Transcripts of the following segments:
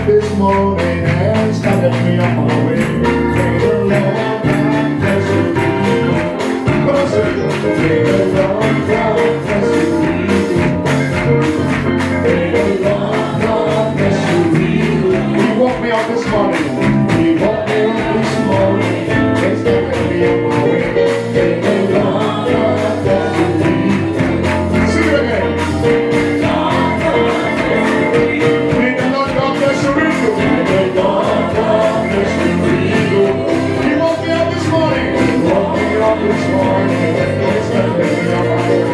this morning and started me on my way. May the Lord God bless you. Come on, say, may the Lord God bless you. May the Lord God bless you. He woke me up this morning. He woke me up this morning and started me on my way. May the Lord God bless you. Sing it again. This morning, it's gonna be on my way.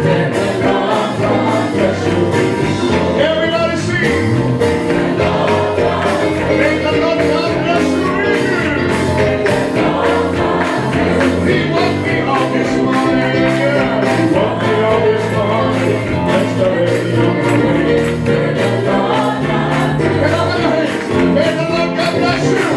May the Lord God bless you. Everybody sing. May the Lord God bless you. He woke me up this morning. He woke me up this morning. It's gonna be on my way. May the Lord God bless you.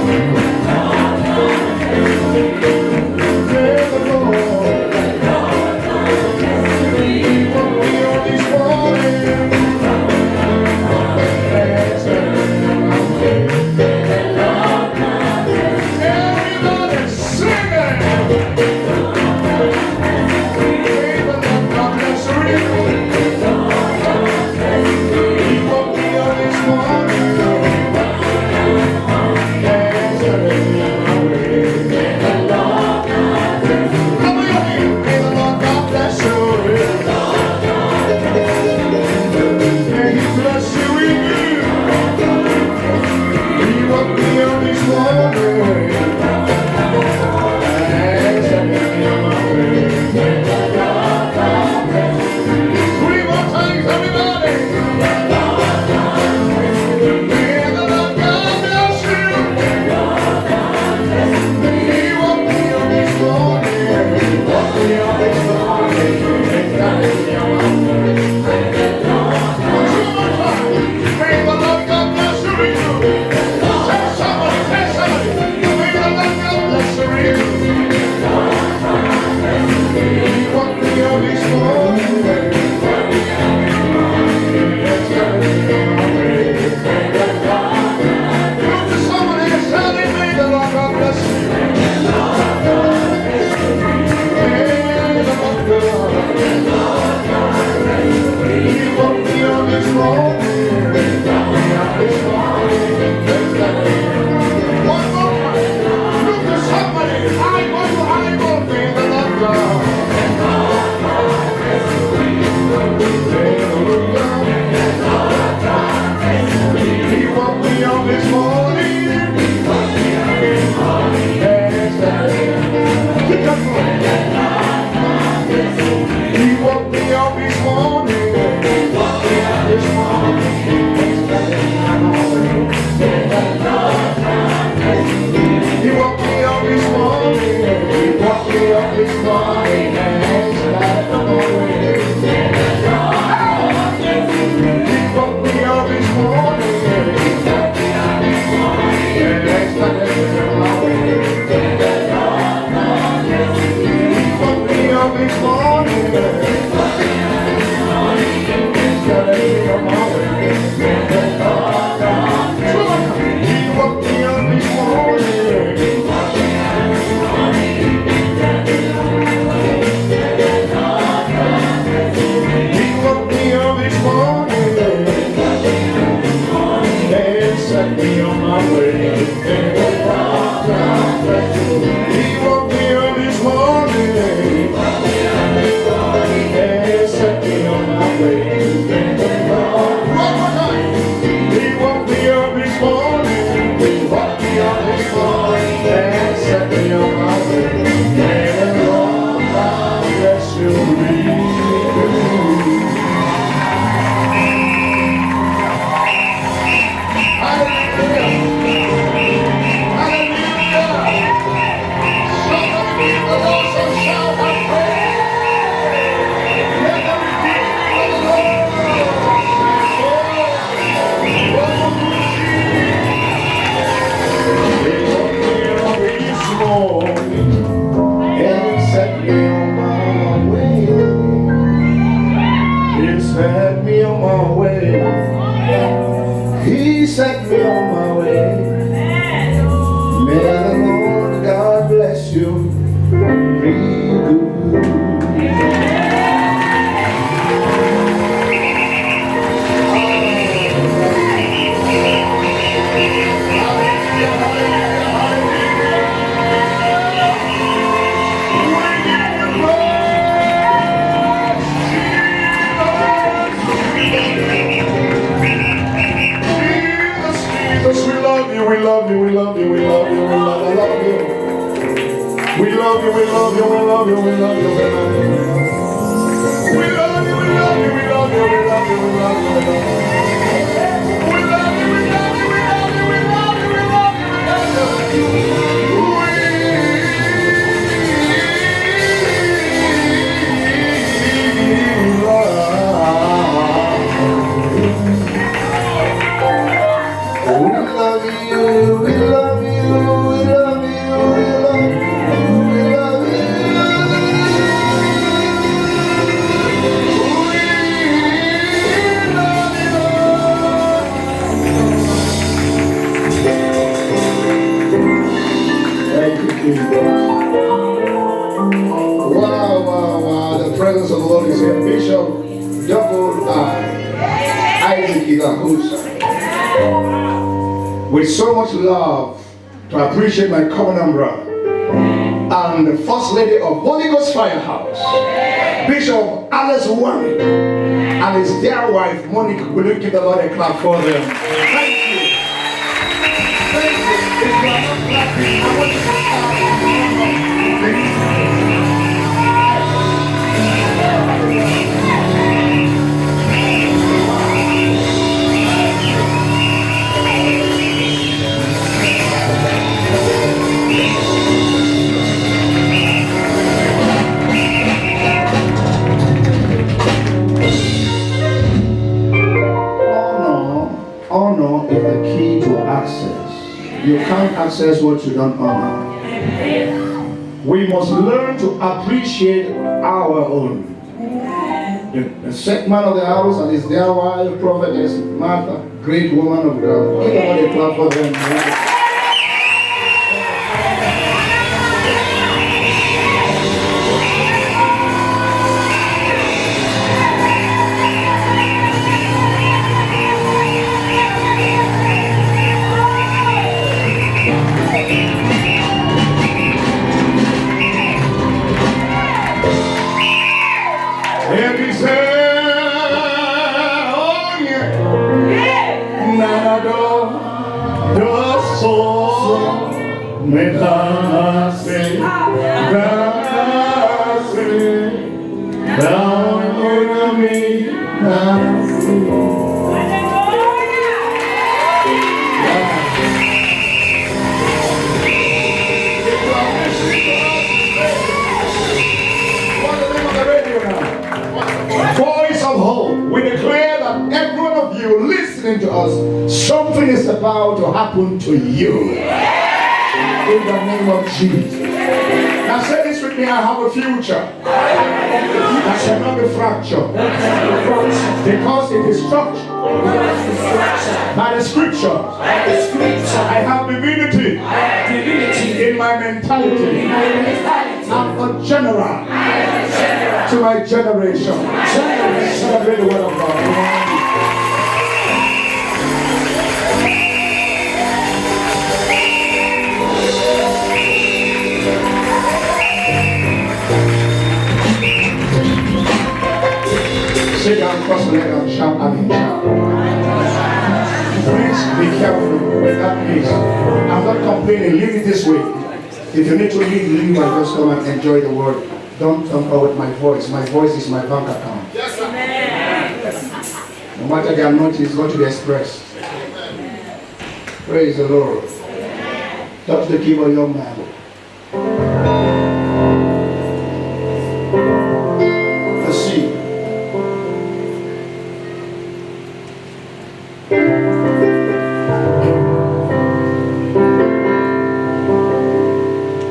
May the Lord God bless you. set me on my way. May the Lord God bless you. Real good. We love you, we love you, we love you, we love you, I love you. We love you, we love you, we love you, we love you, we love you. We love you, we love you, we love you, we love you, we love you, we love you. We love you, we love you, we love you, we love you, we love you, we love you. Wow. The presence of the Lord is here. Bishop Double Isaac Idahusa. With so much love to appreciate my covenant brother and the First Lady of Holy Ghost Firehouse, Bishop Alice Warren, and his dear wife, Monique. Will you give the Lord a clap for them? Thank you. Thank you. If you are not clapping, I want you to clap. Thank you. Honor is the key to access. You can't access what you don't honor. We must learn to appreciate our own. The second man of the house and his dear wife, prophetess Martha, great woman of God. Give them a clap for them. Voice of hope. We declare that every one of you listening to us, something is about to happen to you. In the name of Jesus. Now say this with me, I have a future that cannot be fractured because it is structured by the scriptures. I have divinity in my mentality. I'm a general to my generation. Celebrate the word of God. Sit down, cross the leg and shout, amen. Please be careful with that piece. I'm not complaining, leave it this way. If you need to leave and just come and enjoy the word. Don't tamper with my voice. My voice is my bank account. Yes, sir. No matter the anointing, it's going to be expressed. Praise the Lord. Touch the keyboard, young man. Let's see.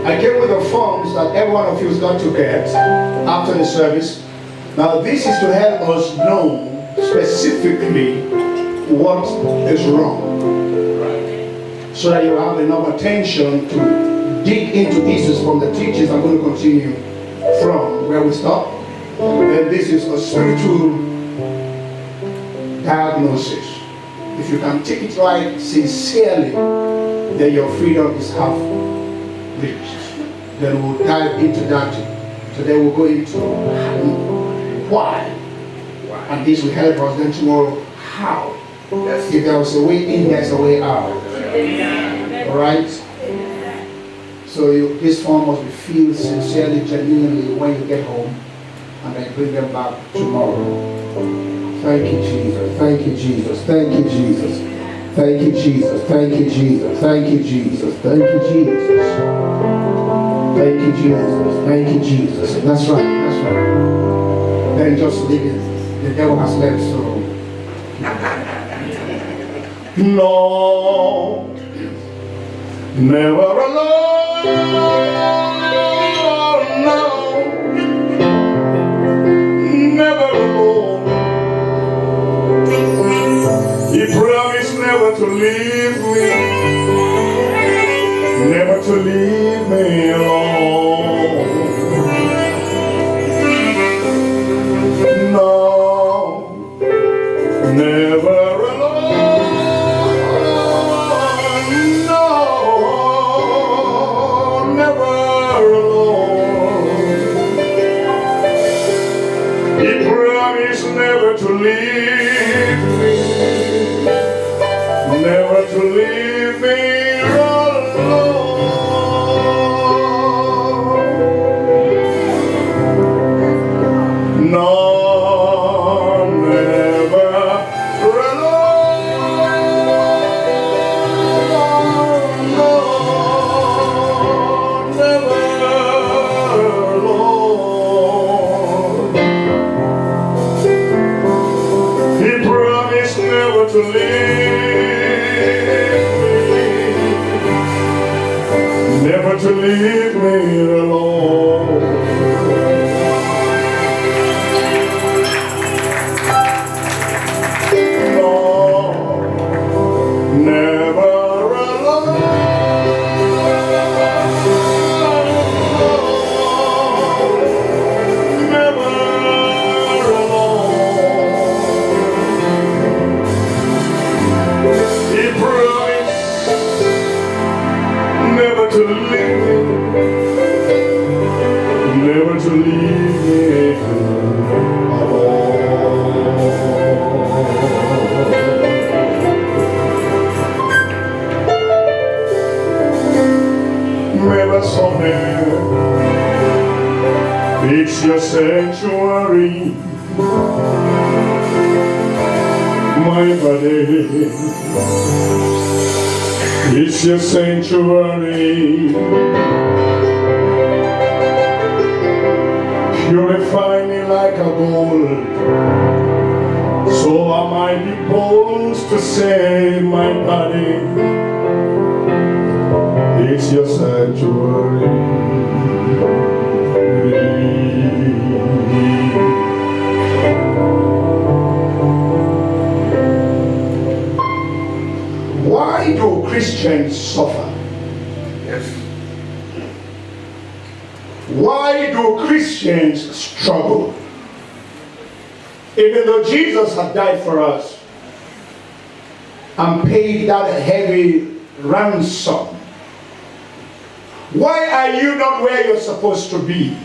I came with the forms that every one of you has got to get after the service. Now this is to help us know specifically what is wrong. so that you have enough attention to dig into issues from the teachings I'm going to continue from where we stop. And this is a spiritual diagnosis. If you can take it right sincerely, then your freedom is half reached. Then we'll dive into that. So then we'll go into why. And this will help us then tomorrow how. If there was a way in, there's a way out. Alright? So this form must be filled sincerely, genuinely when you get home, and then bring them back tomorrow. Thank you, Jesus. Thank you, Jesus. Thank you, Jesus. Thank you, Jesus. Thank you, Jesus. Thank you, Jesus. Thank you, Jesus. Thank you, Jesus. Thank you, Jesus. That's right. That's right. Then just leave it. The devil has left, so. No, never alone. No, never alone. He promised never to leave me, never to leave me alone. No, never alone. No, never alone. He promised never to leave me, never to leave me alone. No, never alone. No, never alone. He promised never to leave me alone. No, never alone. Never alone. He promised never to leave me, never to leave me alone. Never somewhere, it's your sanctuary, my body. It's your sanctuary. Purify me like a gold, so I might be bold to say my body. It's your sanctuary. Why do Christians suffer? Yes. Why do Christians struggle? Even though Jesus had died for us and paid that heavy ransom, why are you not where you're supposed to be?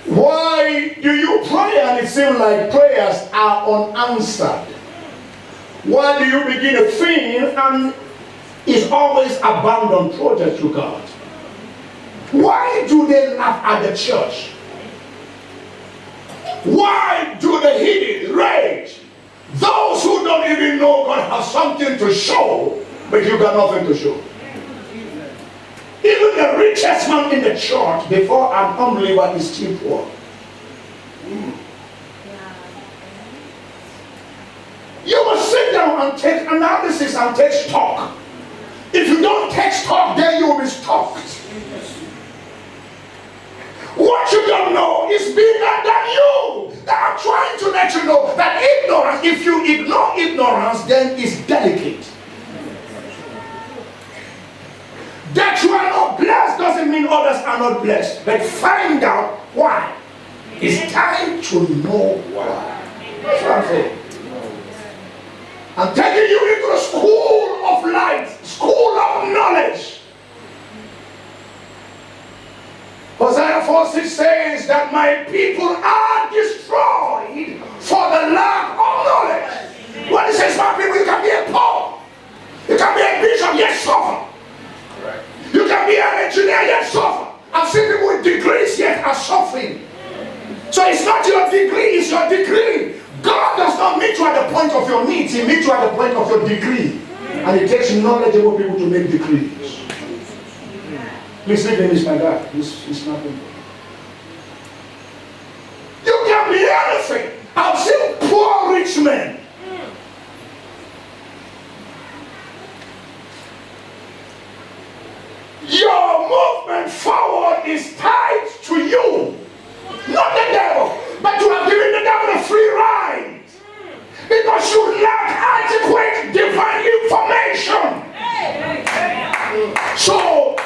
Why do you pray and it seems like prayers are unanswered? Why do you begin a thing and it's always abandoned project to God? Why do they laugh at the church? Why do the hidden rage? Those who don't even know God have something to show, but you got nothing to show. Even the richest man in the church before an unbeliever is still poor. You must sit down and take analysis and take stock. If you don't take stock, then you will be stalked. What you don't know is bigger than you. I'm trying to let you know that ignorance, if you ignore ignorance, then it's delicate. That you are not blessed doesn't mean others are not blessed. But find out why. It's time to know why. That's what I'm saying. I'm taking you into the school of light, school of knowledge. Hosea 4:6 says that my people are destroyed for the lack of knowledge. When it says my people, you can be a pope, you can be a bishop, yet suffer. You can be an engineer, yet suffer. I've seen people with degrees yet are suffering. So it's not your degree, it's your degree. God does not meet you at the point of your needs, He meets you at the point of your degree. And it takes knowledgeable people to make degrees. Please leave him, it's my dad. It's nothing. You can be anything. I've seen poor rich men. Your movement forward is tied to you. Not the devil, but you have given the devil a free ride. Because you lack adequate divine information. So,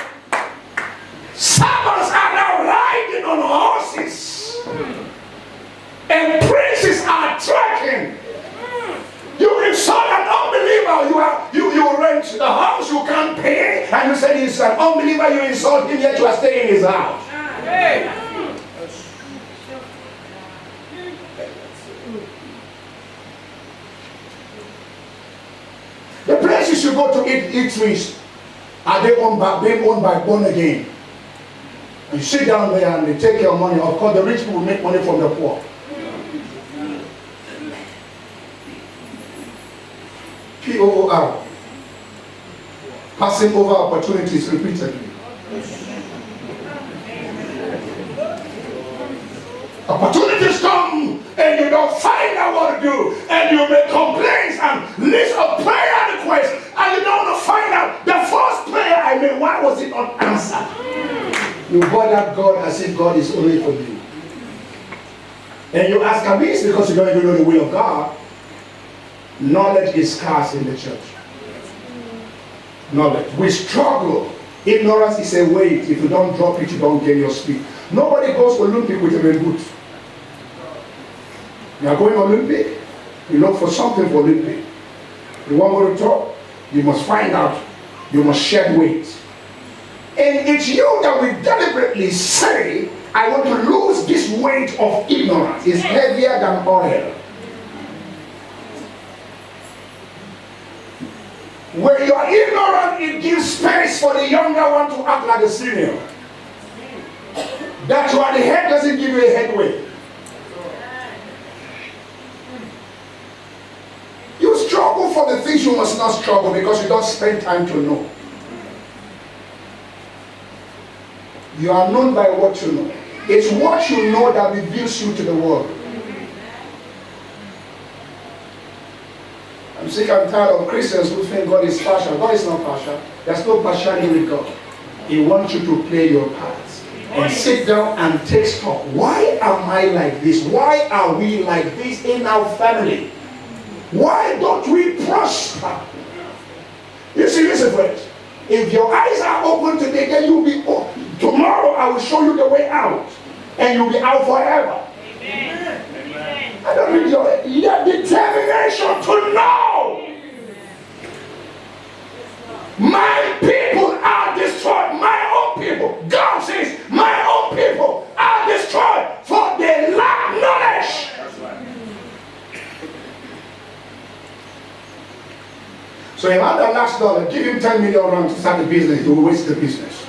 servants are now riding on horses. And princes are trekking. You insult an unbeliever, you rent the house you can't pay, and you say he's an unbeliever, you insult him, yet you are staying in his house. The places you go to eat eateries, are they being owned by born again? You sit down there and they take your money. Of course, the rich people make money from the poor. POOR. Passing over opportunities repeatedly. Opportunities come and you don't find out what to do, and you make complaints and list of prayer requests, and you don't find out the first prayer I made, why was it not answered? You bother God as if God is only for you. And you ask Abis because you don't even know the will of God. Knowledge is scarce in the church. Knowledge. We struggle. Ignorance is a weight. If you don't drop it, you don't gain your speed. Nobody goes Olympic with a red boot. You are going Olympic, you look for something for Olympic. You want to go to top, you must find out. You must shed weight. And it's you that will deliberately say, I want to lose this weight of ignorance. It's heavier than oil. When you are ignorant, it gives space for the younger one to act like a senior. That you are the head doesn't give you a headway. You struggle for the things you must not struggle because you don't spend time to know. You are known by what you know. It's what you know that reveals you to the world. I'm sick and tired of Christians who think God is partial. God is not partial. There's no partiality with God. He wants you to play your part. And sit down and take stock. Why am I like this? Why are we like this in our family? Why don't we prosper? You see, listen friends. If your eyes are open today, then you'll be open. Tomorrow I will show you the way out. And you'll be out forever. Amen. I don't need your determination to know. My people are destroyed. My own people. God says, my own people are destroyed for they lack knowledge. So if I had the last dollar, give him 10 million rand to start the business, he will waste the business.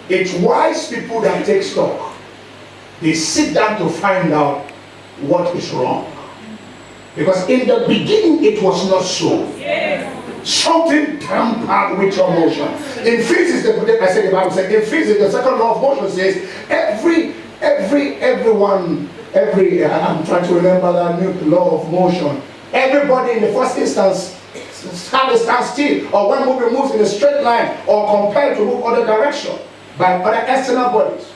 It's wise people that take stock. They sit down to find out what is wrong. Because in the beginning it was not so. Something tampered with your motion. In physics, the Bible says, in physics, the second law of motion says, I'm trying to remember that new law of motion. Everybody in the first instance stand still, or when moving moves in a straight line, or compelled to move other direction by other external bodies.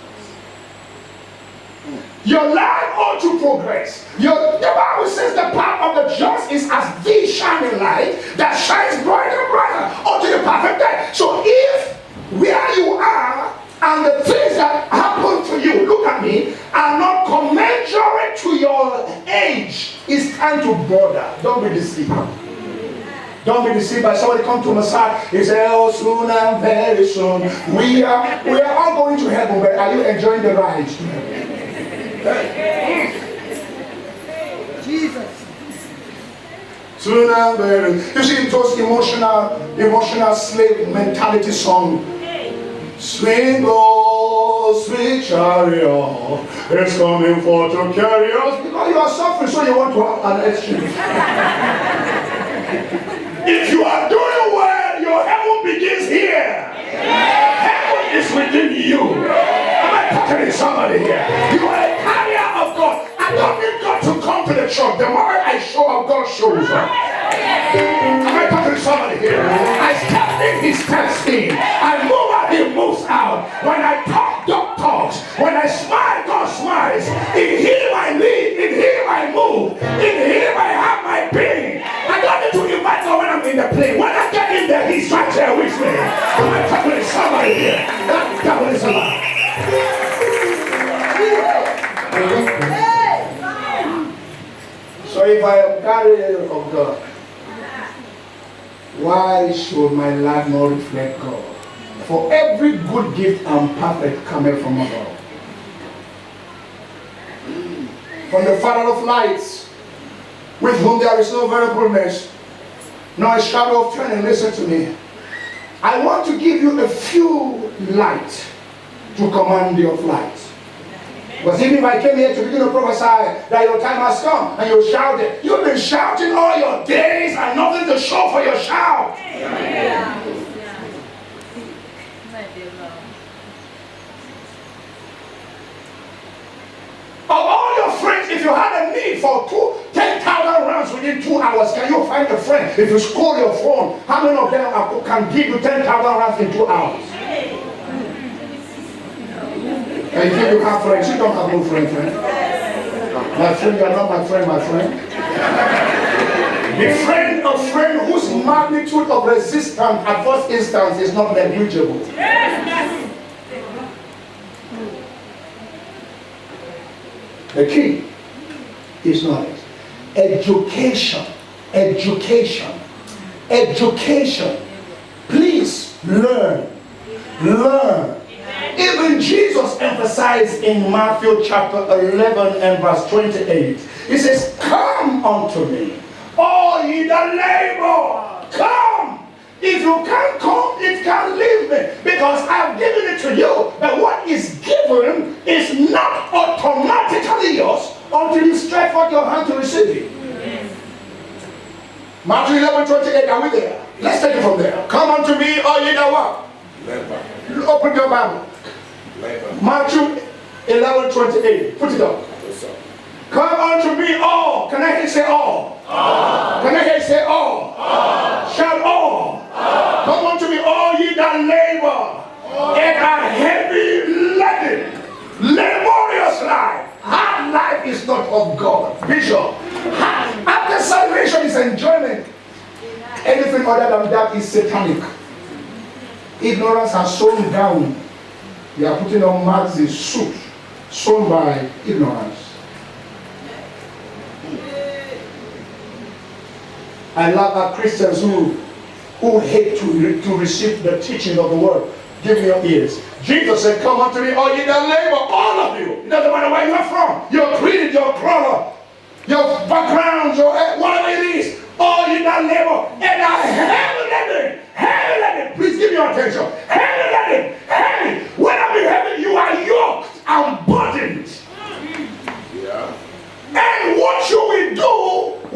Your life ought to progress. The Bible says the path of the just is as the shining light that shines brighter and brighter unto the perfect day. So if where you are and the things that happen to you, look at me, are not commensurate to your age, it's time to bother. Don't be deceived. Don't be deceived by somebody come to Messiah. He say, oh, soon and very soon. We are all going to heaven, but are you enjoying the ride? Jesus. Soon and very. You see those emotional slave mentality song. Swing, oh, sweet chariot is coming for to carry us. Because you are suffering, so you want to have an exchange. If you are doing well, your heaven begins here. Heaven is within you. Am I talking to somebody here? You are a carrier of God. I don't need God to come to the church. The more I show up, God shows up. Am I talking to somebody here? I step in, he steps in. I move out, he moves out. When I talk, God talks. When I smile, God smiles. In him I live, in him I move, in him I have my being. I don't need to invite God when I'm in the plane. When I get in there, he's right there with me. Am I talking to somebody here? That devil is alive. So if I am carrier of God, why should my life not reflect God? For every good gift and perfect cometh from above, from the Father of lights, with whom there is no variableness, nor a shadow of turning. Listen to me. I want to give you a few light to command your flight. Because even if I came here to begin to prophesy that your time has come and you shouted, you've been shouting all your days and nothing to show for your shout. Yeah. Of all your friends, if you had a need for 10,000 rounds within 2 hours, can you find a friend? If you score your phone, how many of them can give you 10,000 rounds in 2 hours? And you think you have friends, you don't have no friends, friend. My friend, you are not my friend, my friend. A friend whose magnitude of resistance at first instance is not negligible. The key is knowledge. Education. Education. Education. Please learn. Learn. Even Jesus emphasized in Matthew chapter 11 and verse 28. He says, come unto me, all ye that labor, come. If you can't come, it can't leave me, because I've given it to you. But what is given is not automatically yours until you stretch out your hand to receive it. Matthew 11:28, are we there? Let's take it from there. Come unto me, all ye that what? Labor. Open your Bible. Labor. Matthew 11:28. Put it up. Come unto me all. Can I hear you say all? All. Can I hear you say all? All. Shout all. All. Come unto me all ye that labor and are heavy laden. Laborious life. Hard life is not of God. Bishop. After salvation is enjoyment. Anything other than that is satanic. Ignorance has sewn down. They are putting on maxi suit sewn by ignorance. I love our Christians who hate to receive the teaching of the word. Give me your ears. Jesus said, come unto me, all ye that labor, all of you. It doesn't matter where you are from. Your creed, your color, your background, your whatever it is. All ye that labor and are heavy laden. Heavy laden. Please give me your attention. Heavy laden. Heavy. When I'm in heaven, you are yoked and burdened. Yeah. And what you will do,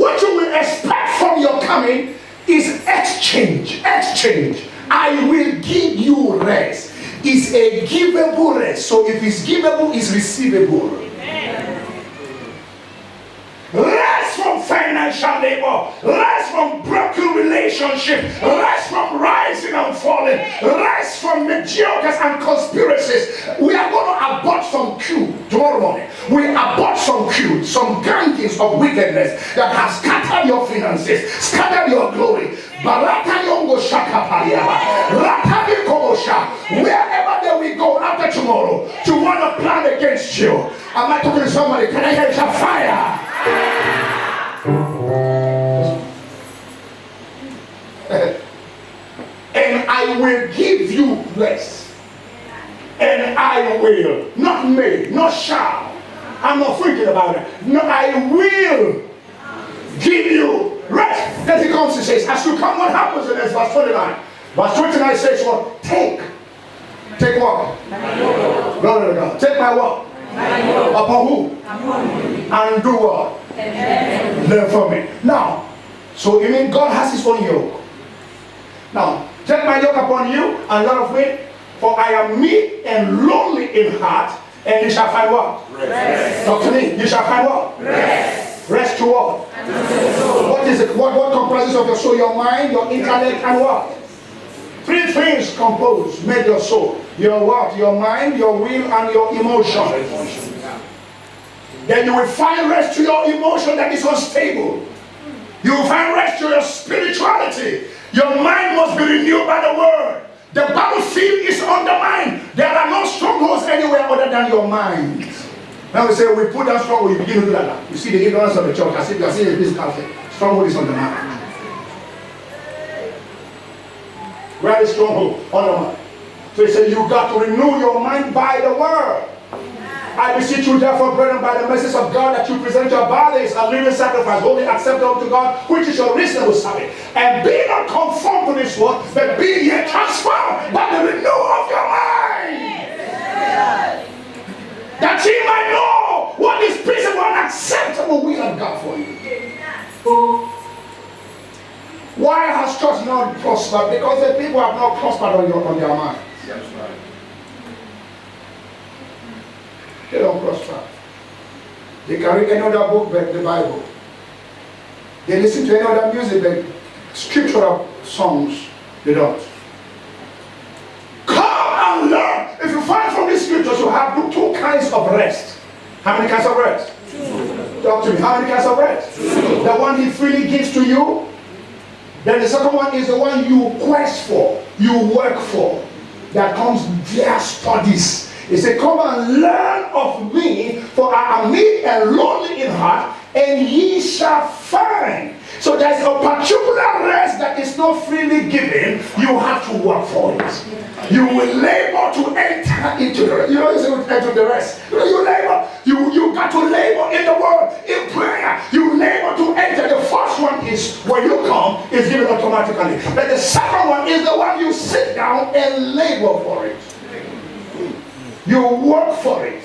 what you will expect from your coming is exchange. Exchange. I will give you rest. It's a givable rest. So if it's givable, it's receivable. Amen. Rest from financial financial labor, rest from broken relationships, rest from rising and falling, rest from mediocres and conspiracies. We are going to abort some queue tomorrow morning. We abort some queue, some gangings of wickedness that have scattered your finances, scattered your glory. Wherever that we go after tomorrow to want to plan against you. Am I talking to somebody? Can I hear some fire? And I will give you rest. And I will, not may, not shall. I'm not thinking about it. No, I will give you rest. Then he comes and says, as you come, what happens in this? Verse 29. Verse 29 says what? Take what? Glory to God. Take my what? Upon who? And do what? Learn from me. Now, so you mean God has his own yoke. Now, take my yoke upon you and learn of me, for I am meek and lonely in heart, and you shall find what? Rest. Talk to me. You shall find what? Rest. Rest to what? What is it? What comprises of your soul? Your mind, your intellect, and what? Three things compose, make your soul. Your what? Your mind, your will, and your emotion. Then you will find rest to your emotion that is unstable. You will find rest to your spirituality. Your mind must be renewed by the word. The battlefield is on the mind. There are no strongholds anywhere other than your mind. Now we say we put down stronghold, you begin to do that. You see the ignorance of the church. I see you are seeing a physical thing. Stronghold is on the mind. Where is stronghold? On the mind. So he said you got to renew your mind by the word. I beseech you therefore, brethren, by the mercies of God, that you present your bodies a living sacrifice, holy, acceptable to God, which is your reasonable service. And be not conformed to this world, but be ye transformed by the renewal of your mind. Yes. That ye might know what is peaceable and acceptable will of God for you. Why has church not prospered? Because the people have not prospered on their minds. That's right. They don't prosper. They can read any other book but the Bible. They listen to any other music but scriptural songs. They don't. Come and learn. If you find from these scriptures, you have two kinds of rest. How many kinds of rest? Talk to me. How many kinds of rest? The one he freely gives to you. Then the second one is the one you quest for, you work for. That comes via studies. He said, come and learn of me, for I am meek and lonely in heart, and ye shall find. So there's a particular rest that is not freely given. You have to work for it. You will labor to enter into the rest. You know, you say enter the rest. You labor. You got to labor in the word, in prayer. You labor to enter. The first one is when you come, is given automatically. But the second one is the one you sit down and labor for it. You work for it.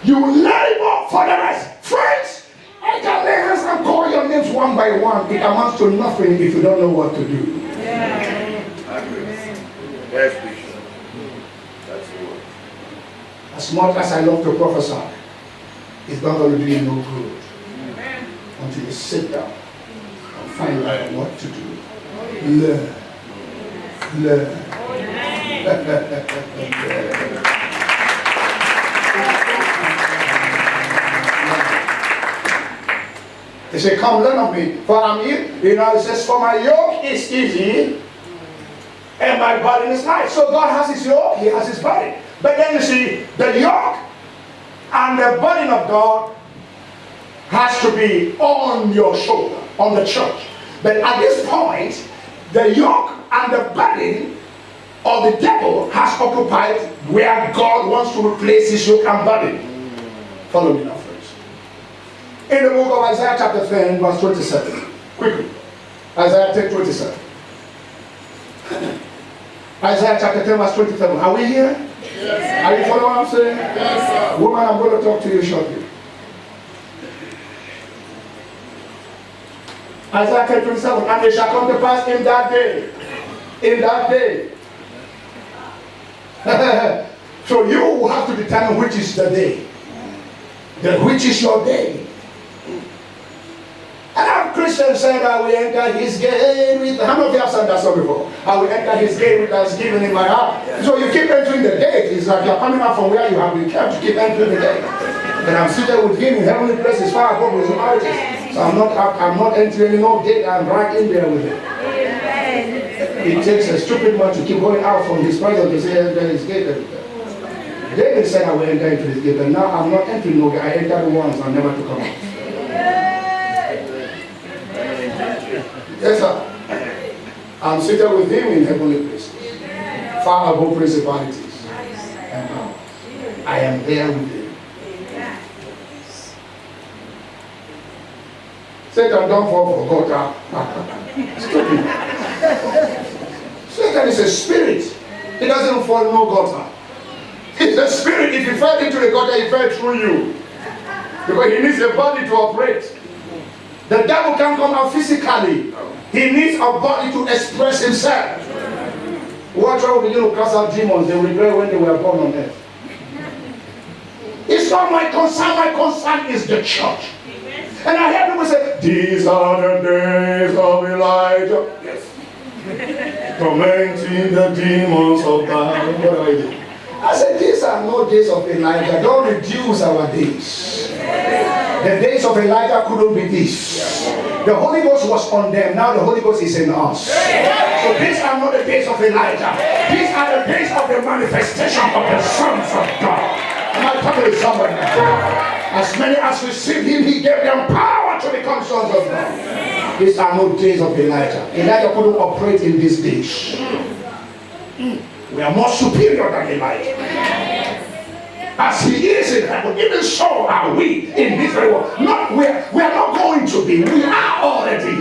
You labor for the rest. Friends, I can lay hands and call your names one by one. It amounts to nothing if you don't know what to do. Yeah. I agree. Yes, Bishop. That's the word. As much as I love to prophesy, it's not going to do you no good until you sit down and find out what to do. Learn. He said, come learn of me, for I'm here. You know, it says, for my yoke is easy, and my burden is light. So God has his yoke, he has his burden. But then you see, the yoke and the burden of God has to be on your shoulder, on the church. But at this point, the yoke and the burden of the devil has occupied where God wants to replace his yoke and burden. Follow me now, friends. In the book of Isaiah chapter 10, verse 27. Quickly. Isaiah 10, 27. Isaiah chapter 10, verse 27. Are we here? Yes. Are you following what I'm saying? Yes, sir. Woman, I'm going to talk to you shortly. Isaiah 10, 27. And it shall come to pass in that day. In that day. So you have to determine which is the day. Which is your day. And One Christian said, I will enter his gate with... How many of you have said that song before? I will enter his gate with thanksgiving in my heart. So you keep entering the gate. It's like you're coming out from where you have been kept. You keep entering the gate. And I'm seated with him in heavenly places far above principalities. So I'm not entering no gate. I'm right in there with him. It takes a stupid man to keep going out from his presence to say, enter his gate. David said, I will enter into his gate. And now I'm not entering no gate. I entered once and never to come out. Yes, sir. I'm seated with him in heavenly places, far above principalities and powers. I am there with him. Satan, don't fall for gutter. Stupid. Satan is a spirit. He doesn't fall no gutter. He's a spirit. If he fell into the gutter, he fell through you. Because he needs a body to operate. The devil can't come out physically. He needs a body to express himself. Watch out, you know, cast out demons. They regret when they were born on earth. It's not my concern. My concern is the church. And I hear people say, these are the days of Elijah. Yes. Tormenting the demons of God. What do I do? I said, these are no days of Elijah. Don't reduce our days. The days of Elijah couldn't be this. The Holy Ghost was on them. Now the Holy Ghost is in us. So these are not the days of Elijah. These are the days of the manifestation of the sons of God. Am I talking to somebody? As many as received him, he gave them power to become sons of God. These are no days of Elijah. Elijah couldn't operate in these days. We are more superior than Elijah. As he is in heaven, even so are we in this very world. We are not going to be. We are already.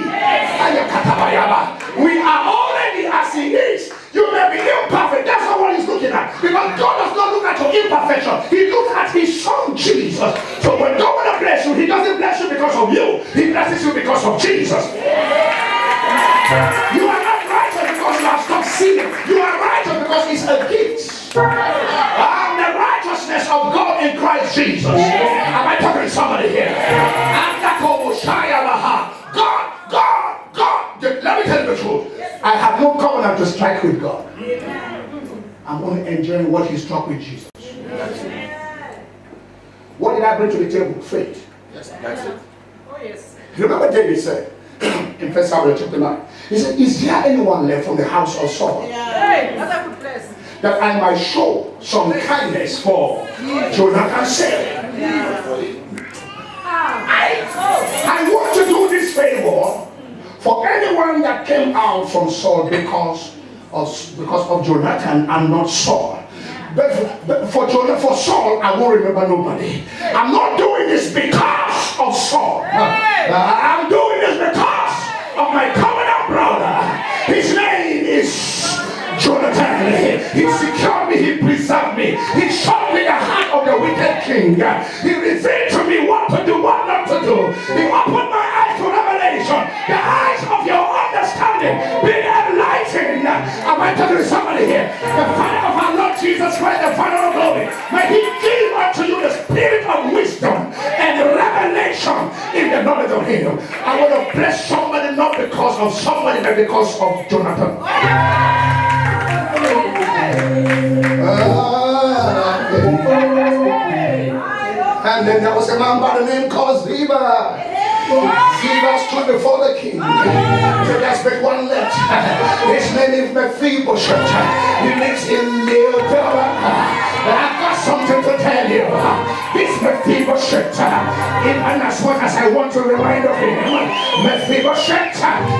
We are already as he is. You may be imperfect. That's not what he's looking at. Because God does not look at your imperfection. He looks at his son Jesus. So when God will bless you, he doesn't bless you because of you. He blesses you because of Jesus. You are not righteous because you have stopped sinning. You are righteous because it's a gift. I'm the righteousness of God in Christ Jesus. Am I talking to somebody here? God. Let me tell you the truth. I have no covenant to strike with God. I'm only enjoying what he struck with Jesus. What did I bring to the table? Faith. Yes, that's it. Oh, yes. Remember David said in 1 Samuel chapter 9, he said, is there anyone left from the house of Saul? Hey, that's a good place. That I might show some kindness for Jonathan's sake. I want to do this favor for anyone that came out from Saul because of Jonathan and not Saul. But for Saul, I won't remember nobody. I'm not doing this because of Saul. I'm doing this because of my covenant brother. His name is Jonathan. He secured me, he preserved me, he showed me the heart of the wicked king. He revealed to me what to do, what not to do. He opened my eyes to revelation, the eyes of your understanding being enlightened. Am I talking to somebody here? The Father of our Lord Jesus Christ, the Father of glory, may he give unto you the spirit of wisdom and revelation in the knowledge of him. I want to bless somebody not because of somebody, but because of Jonathan. And then there was a man by the name called Ziba. Ziba stood before the king. So there's but one left. His name is Mephibosheth. He lives in Neophilip. I've got something to tell you. This Mephibosheth, and as much as I want to remind of him, Mephibosheth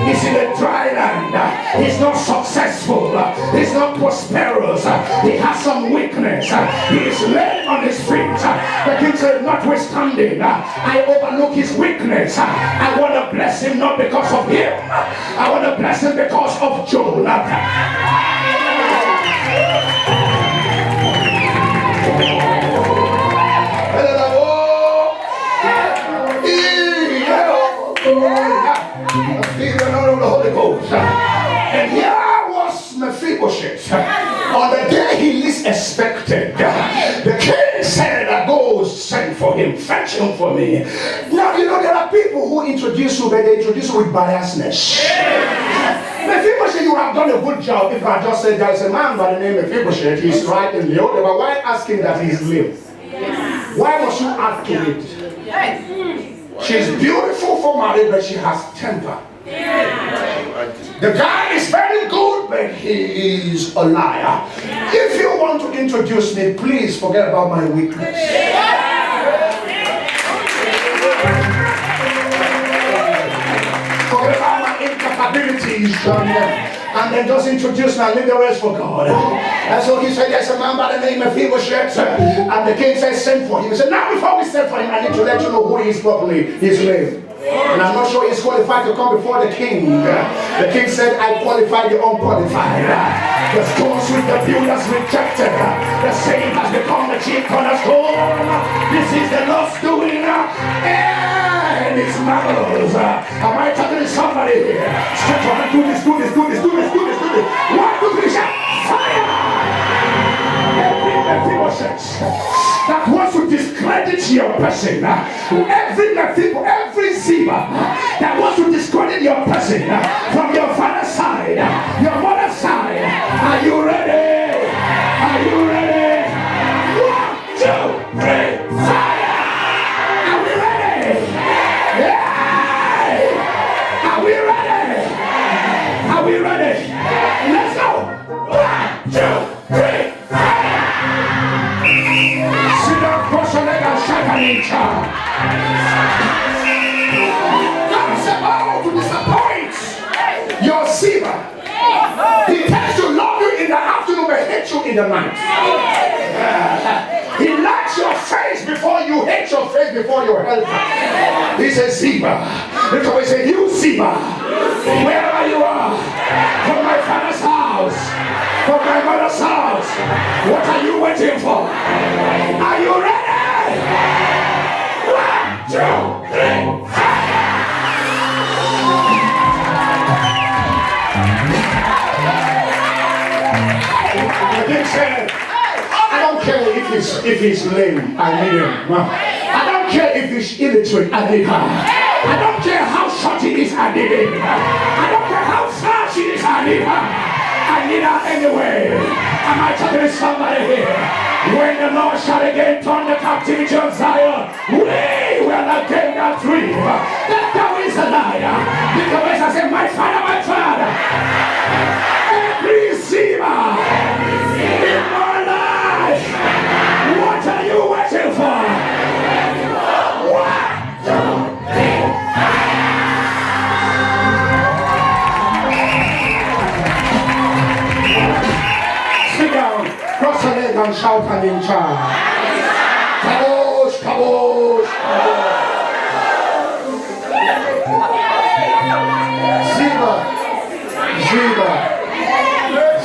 is in a dry land. He's not successful. He's not prosperous. He has some weakness. He is laid on his feet. The king said, notwithstanding, I overlook his weakness. I want to bless him not because of him. I want to bless him because of Jonathan. The Holy Ghost. And here was Mephibosheth. On the day he least expected, the king said, go send for him. him. Fetch him for me. Now, you know, there are people who introduce you, but they introduce you with biasness. Mephibosheth, you have done a good job. If I just said there is a man by the name of Mephibosheth, he's right in the order, but why ask him that he's lame? Why must you add to it? She's beautiful for marriage, but she has temper. The guy is very good, but he is a liar. If you want to introduce me, please forget about my weakness. Forget about my incapabilities, and then just introduce me and leave the rest for God. And so he said, there's a man by the name of Mephibosheth, and the king said, send for him. He said, now before we send for him, I need to let you know who he is properly. His name. And I'm not sure he's qualified to come before the king. The king said, I qualify the unqualified. The stones with the builders rejected. The same has become the chief cornerstone. This is the Lord's doing. And it's marvelous. Am I talking to somebody here? Stretch your hand, do this. 1, 2, 3, shout, fire! Every Mephibosheth that wants to discredit your person, every Ziba that wants to discredit your person from your father's side, your mother's side, are you ready? Are you ready? 1, 2, 3, fire! Are we ready? Yeah! Are we ready? Are we ready? Let's go! 1, 2, 3, fire! Sit down, cross your leg and shout an inch. God's about to disappoint your Ziba. He tends to love you in the afternoon but hate you in the night. He likes your face before you hate your face before your health. He says, Ziba. Look away, say, you Ziba. Wherever you are, from my father's house, from my mother's house, what are you waiting for? Are you ready? 1, 2, 3, fire! The king said, I don't care if he's lame, I need him. I don't care if he's illiterate, I need her. I don't care how short he is, I need him. I don't care how far she is, I need her. I need her anyway. Am I talking to somebody here? When the Lord shall again turn the captivity of Zion, we will again not dream. That devil is a liar. Because I said, my father, every Ziba in my life, what are you waiting for? 1, 2, 3. Sit down, cross your leg and shout an inch. Kabosh, kabosh,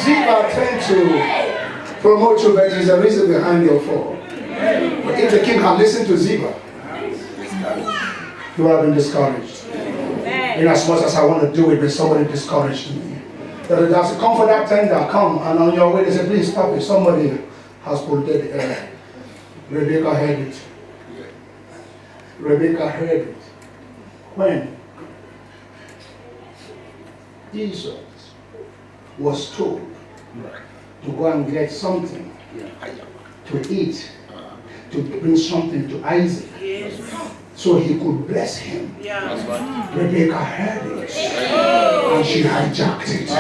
Ziba tend to promote you, but there's a reason behind your fall. But if the king had listened to Ziba, you would have been discouraged. In as much as I want to do it, but somebody discouraged me. There's a come for that tender, come, and on your way they say, please stop it. Somebody has polluted the air. Rebecca heard it. Rebecca heard it. When Esau was told to go and get something to eat, to bring something to Isaac, so he could bless him. Rebecca heard it, and she hijacked it.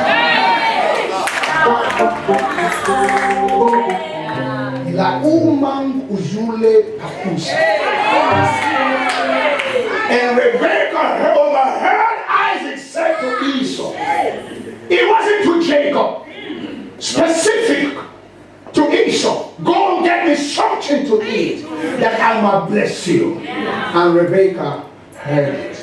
La woman uzule pakusa. And Rebecca overheard Isaac say to Esau. It wasn't to Jacob, specific to Esau. Go and get me something to eat that I might bless you. And Rebecca heard it.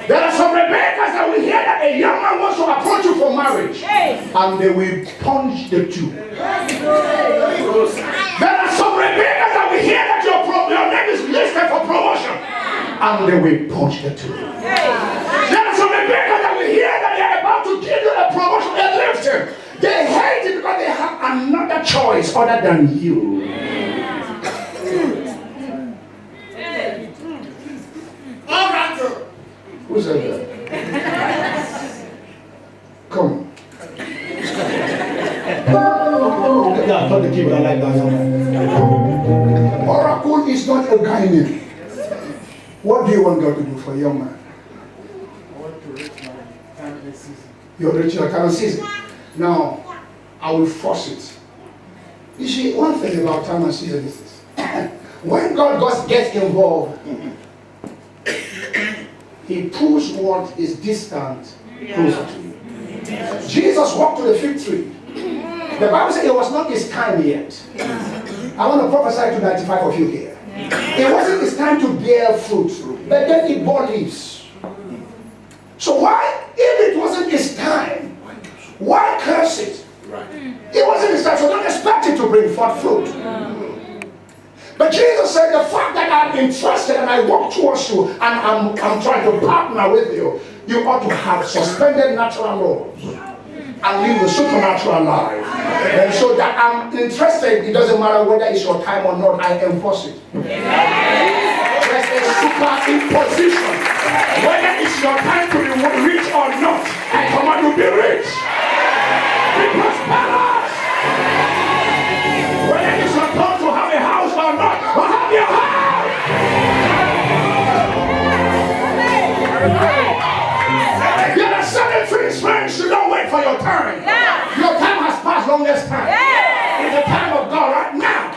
There are some Rebeccas that will hear that a young man wants to approach you for marriage, and they will punch the two. There are some Rebeccas that will hear that your name is listed for promotion, and they will punch the two. There are some Rebeccas that will hear that they are about to give you a promotion and lift him. They hate it because they have another choice other than you. Who said that? Come. Yeah, I thought the people are like that. Oracle is not a guy name. What do you want God to do for a young man? I want to reach my current season. You're reaching your current season. Now, I will force it. You see, one thing about time and season is this. When God gets involved, He pulls what is distant closer to you. Jesus walked to the fig tree. The Bible says it was not his time yet. I want to prophesy to 95 of you here. It wasn't his time to bear fruit, but then it bore leaves. So why, if it wasn't his time, why curse it? It wasn't his time, so don't expect it to bring forth fruit. But Jesus said, the fact that I'm interested and I walk towards you and I'm trying to partner with you, you ought to have suspended natural laws and live a supernatural life. And so that I'm interested, it doesn't matter whether it's your time or not, I enforce it. There's a superimposition. Whether it's your time to be rich or not, I command you to be rich. Be prosperous. Whether it's your turn to have a house or not, or have your house. You're a certain things, friends. You don't wait for your time. Your time has passed longest time. It's the time of God right now.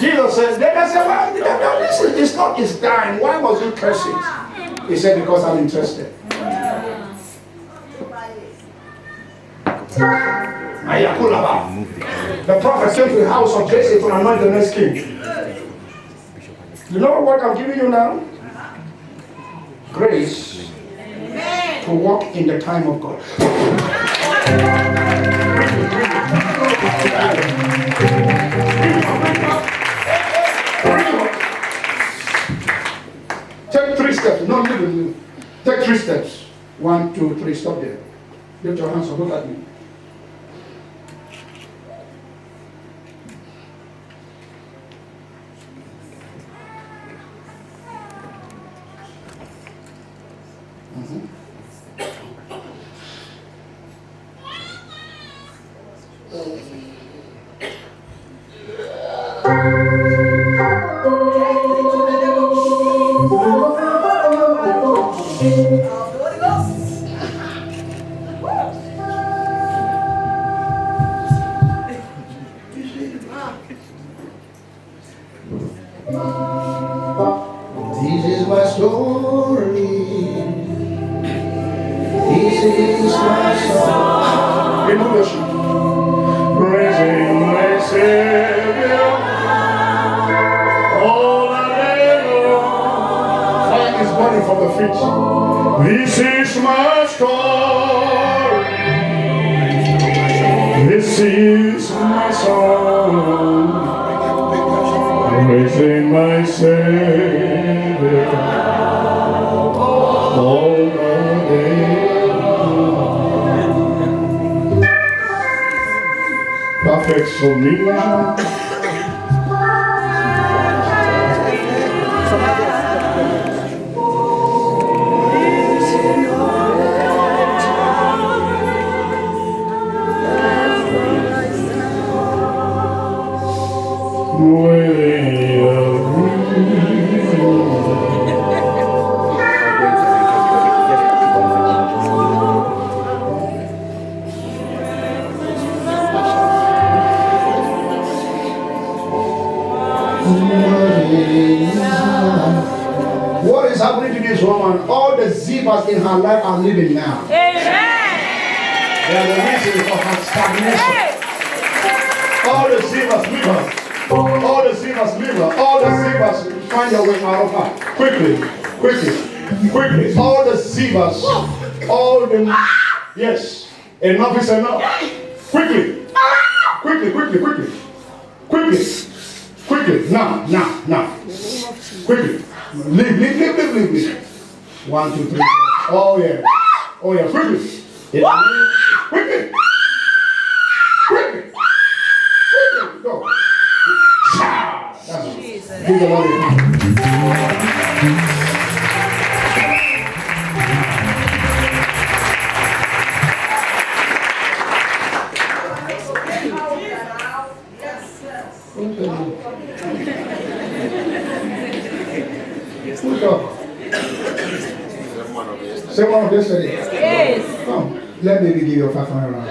Jesus said, they said, well, this is not his time. Why was you curse it? He said, because I'm interested. The prophet came to the house of Jesse to anoint the next king. You know what I'm giving you now? Grace to walk in the time of God. Take 3 steps. No, no. Take 3 steps. 1, 2, 3. Stop there. Lift your hands up. Look at me. This is my story. This is my song. Remove your shoe. Praising my Savior all the day long. Fire is burning from the feet. This is my story. This is my song. Praising my Savior all the day long. Perfect submission. What is happening to this woman? All the zebras in her life are living now. Amen. They are the reason for her stagnation. All the zebras leave her. All the zebras leave her. All the zebras find their way out of her. Quickly, quickly, quickly. All the zebras, all the... Yes, enough is enough. Quickly, quickly, quickly, quickly, quickly, quickly. Now. Quickly. Leave. 1, 2, 3. Oh yeah. Quickly. Quickly. Give the Lord a hand. Who talk? Someone of yesterday. Yes. Come, let me give you a 500 rounds.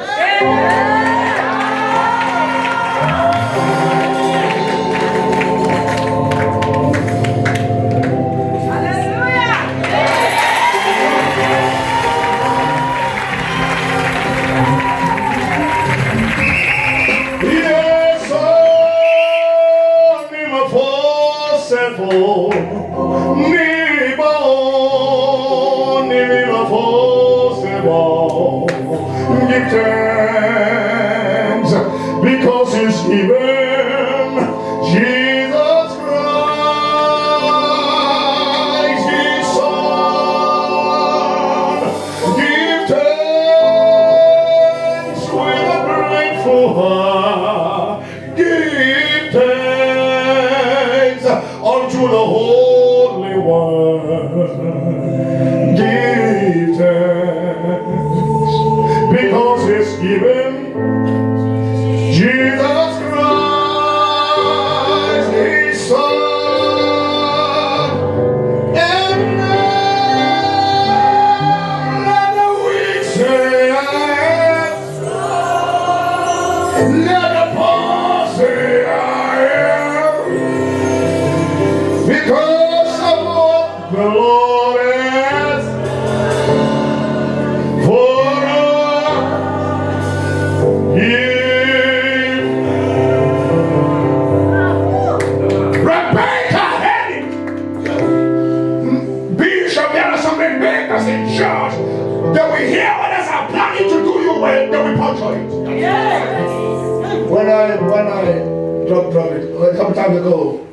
Yes, oh, me my forceful, me born, me my forceful. Give thanks because He's given Jesus Christ, His Son. Give thanks with a grateful heart. Give thanks unto the Holy One. Give thanks because He's given Jesus Christ, His Son. And now let the weak say, I am. Let the poor say, I am. Because of what the Lord has for us. Rebecca had it. Bishop, there are some Rebeccas in church. They will hear others are planning to do you well, they will puncture it. When I dropped it a couple times ago,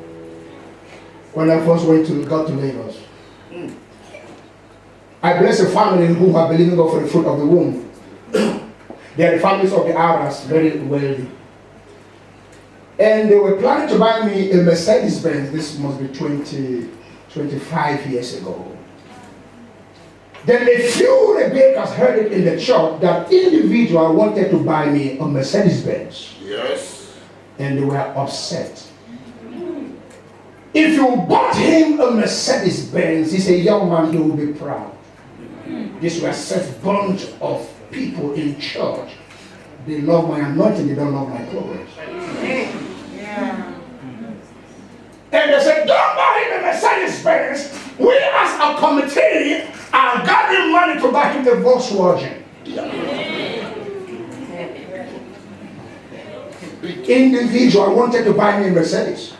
when I first got to Lagos, I blessed a family who are believing God for the fruit of the womb. They are the families of the Arabs, very wealthy. And they were planning to buy me a Mercedes-Benz. This must be 25 years ago. Then a few Rebeccas heard it in the church that individual wanted to buy me a Mercedes-Benz. Yes. And they were upset. If you bought him a Mercedes-Benz, he's a young man, he will be proud. This was such a bunch of people in church. They love my anointing, they don't love my progress. And they said, don't buy him a Mercedes-Benz. We as a committee are gathering money to buy him the Volkswagen. Individual wanted to buy me a Mercedes.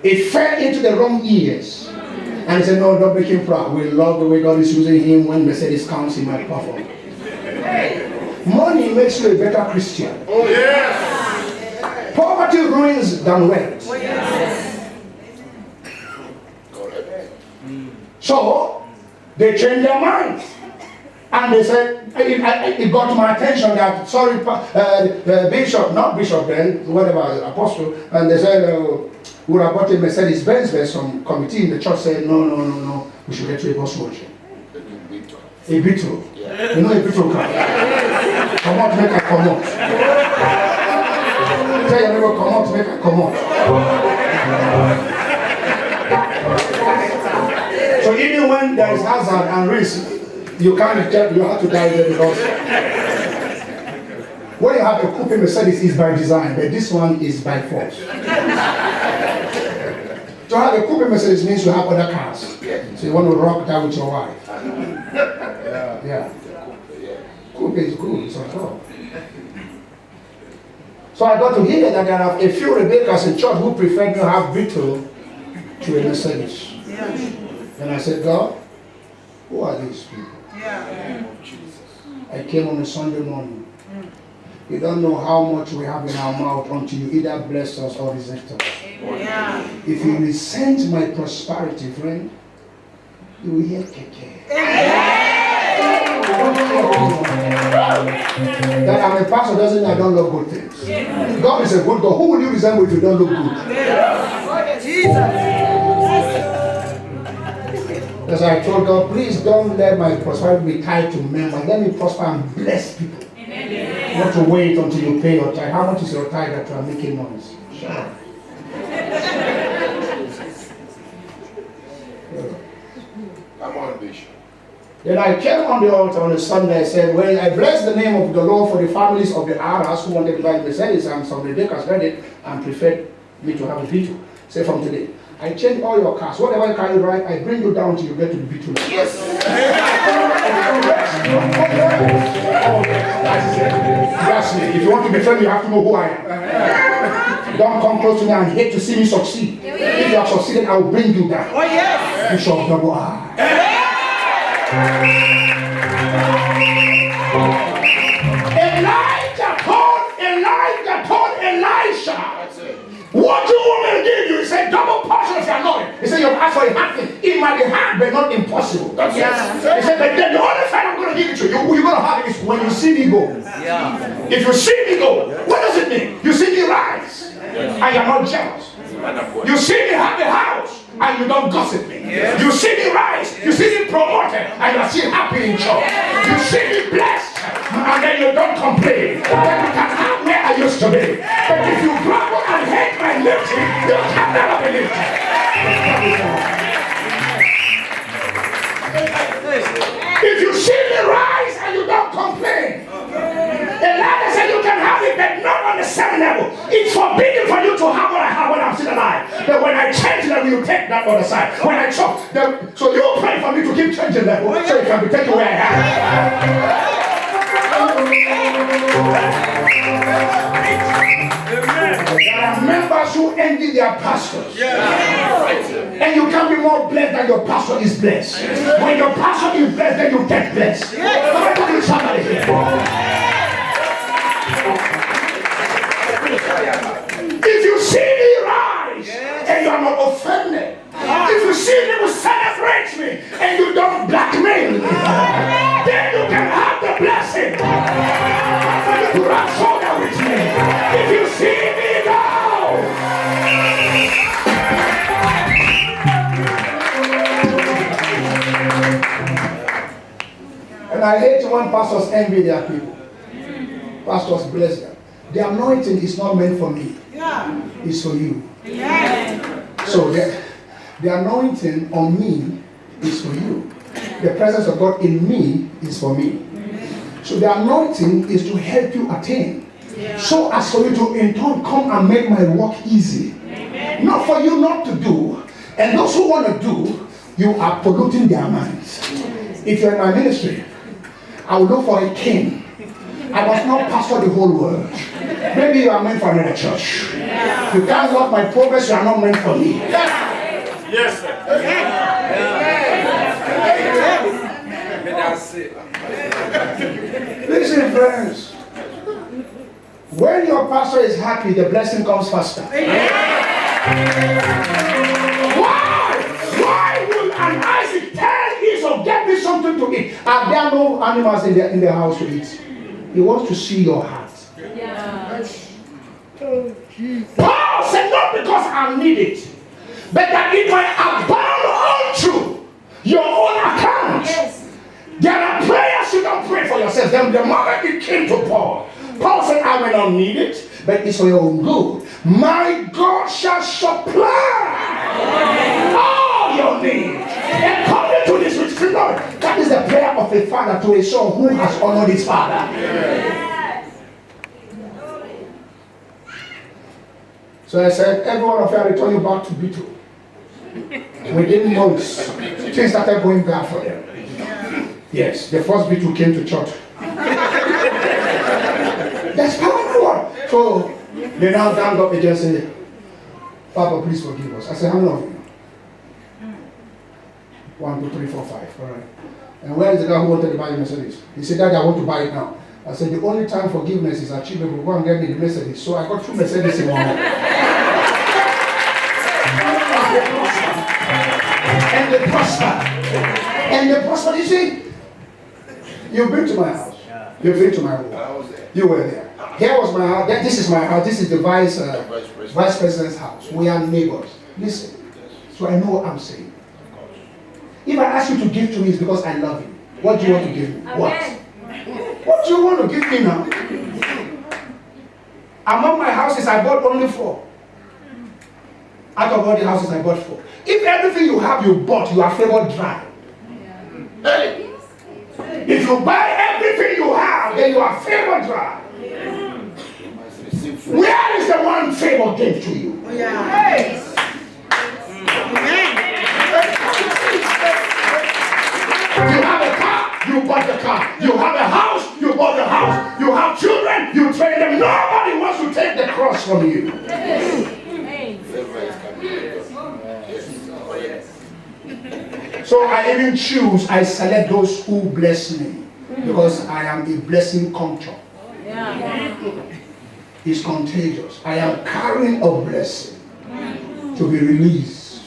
It fell into the wrong ears. And he said, no, don't make him proud. We love the way God is using him when Mercedes comes in my perform. Money makes you a better Christian. Oh, yes. Poverty ruins than wealth. Correct. So, they changed their minds. And they said, it got to my attention that, sorry, bishop, not bishop then, whatever, apostle, and they said, we have bought a Mercedes-Benz. There's some committee in the church said, no, we should get to a Volkswagen. A Beetle. Yeah. You know a Beetle car? Come out, make a come out. Tell your neighbor, come out, make a come out. So even when there is hazard and risk, you can't get, you have to die there because when you have a coupe Mercedes is by design, but this one is by force. To have a coupe Mercedes means you have other cars. So you want to rock that with your wife. Yeah. Coupe is good, it's on top. So I got to hear that there are a few Rebeccas in church who prefer to have Beetle to a Mercedes. And I said, God, who are these people? I came on a Sunday morning. You don't know how much we have in our mouth until you either bless us or reject us. If you resent my prosperity, friend, you will hear keke. That I'm a pastor doesn't mean I don't love good things. God is a good God. Who will you resemble if you don't look good? As I told God, please don't let my prosperity be tied to men, but let me prosper and bless people. Not to wait until you pay your tithe. How much is your tithe that you are making noise? Sure. Come on, Bishop. Then I came on the altar on a Sunday. I said, well, I bless the name of the Lord for the families of the Aras who wanted to buy Mercedes and some ridiculous credit and preferred me to have a veto. Say from today, I change all your cars. Whatever car you drive, I bring you down till you get to the veto. Yes. That's me. If you want to be friend, you have to know who I am. Don't come close to me and hate to see me succeed. If you have succeeded, I will bring you down. Oh, yes. Bishop double I. Elijah told Elisha, what do you want me to give you? He said, double portion of your anointing. He said, you've asked for a hard thing. It might be hard, but not impossible. That's it. He said, but then the only thing I'm going to give it to you, you're going to have it is when you see me go. Yeah. If you see me go, what does it mean? You see me rise, and you're not jealous. You see me have a house, and you don't gossip me. Yeah. You see me rise, you see me promoted, and you're still happy in church. You see me blessed, and then you don't complain. Then you can have where I used to be. But if you grumble and hate my lifting, you can never be lifted. If you see me rise and you don't complain, Elijah said you can have it, but not on the same level. It's forbidden for you to have what I have when I'm still alive. But when I change level, you take that other side. When I chop, so you pray for me to keep changing level, so it can be taken where I am. There are members who envy their pastors. And you can be more blessed than your pastor is blessed. When your pastor is blessed, then you get blessed. Come on, talk to somebody here. If you see me rise and you are not offended, if you see me celebrate me and you don't blackmail me, then you can have the blessing. You run shoulder with me. If you see me now, and I hate when pastors envy their people. Pastors bless them. The anointing is not meant for me. It's for you. So the anointing on me is for you. The presence of God in me is for me. So the anointing is to help you attain. So as for you to in turn come and make my work easy. Not for you not to do. And those who want to do, you are polluting their minds. If you're in my ministry, I will look for a king. I must not pastor the whole world. Maybe you are meant for another church. You can't watch my progress, you are not meant for me. Yes, sir. Listen, friends. When your pastor is happy, the blessing comes faster. Why would an Isaac tell Esau, get me something to eat? Are there no animals in the house to eat? He wants to see your heart. Paul said, not because I need it, but that it might abound unto your own account. There are prayers you don't pray for yourself. Then the moment it came to Paul said, I will not need it, but it's for your own good. My God shall supply all your needs. And according to this rich Lord, that is the prayer of a father to a son who has honored his father. So I said, every one of you, I return you back to Beetle. Within months, things started going bad for them. Yes, the first Beetle came to church. That's powerful. So they now stand up and just say, Papa, please forgive us. I said, how many of you? 1, 2, 3, 4, 5. All right. And where is the guy who wanted to buy the Mercedes? He said, Daddy, I want to buy it now. I said, the only time forgiveness is achievable. Go and get me the Mercedes. So I got 2 Mercedes in one. And they prosper. And they prosper. You see, you've been to my house. You've been to my home. You were there. Here was my house. This is my house. This is the vice president's house. We are neighbors. Listen. So I know what I'm saying. If I ask you to give to me, it's because I love you. What do you want to give me? What? What do you want to give me now? Among my houses, I bought only 4. Out of all the houses I bought 4. If everything you have you bought, you are favored dry. Hey. If you buy everything you have, then you are favored dry. Where is the one favor gave to you? Hey. You have a car, you bought the car. You have a house, you bought the house. You have children, you train them. Nobody wants to take the cross from you. So I even choose, I select those who bless me. Because I am a blessing culture. It's contagious. I am carrying a blessing to be released.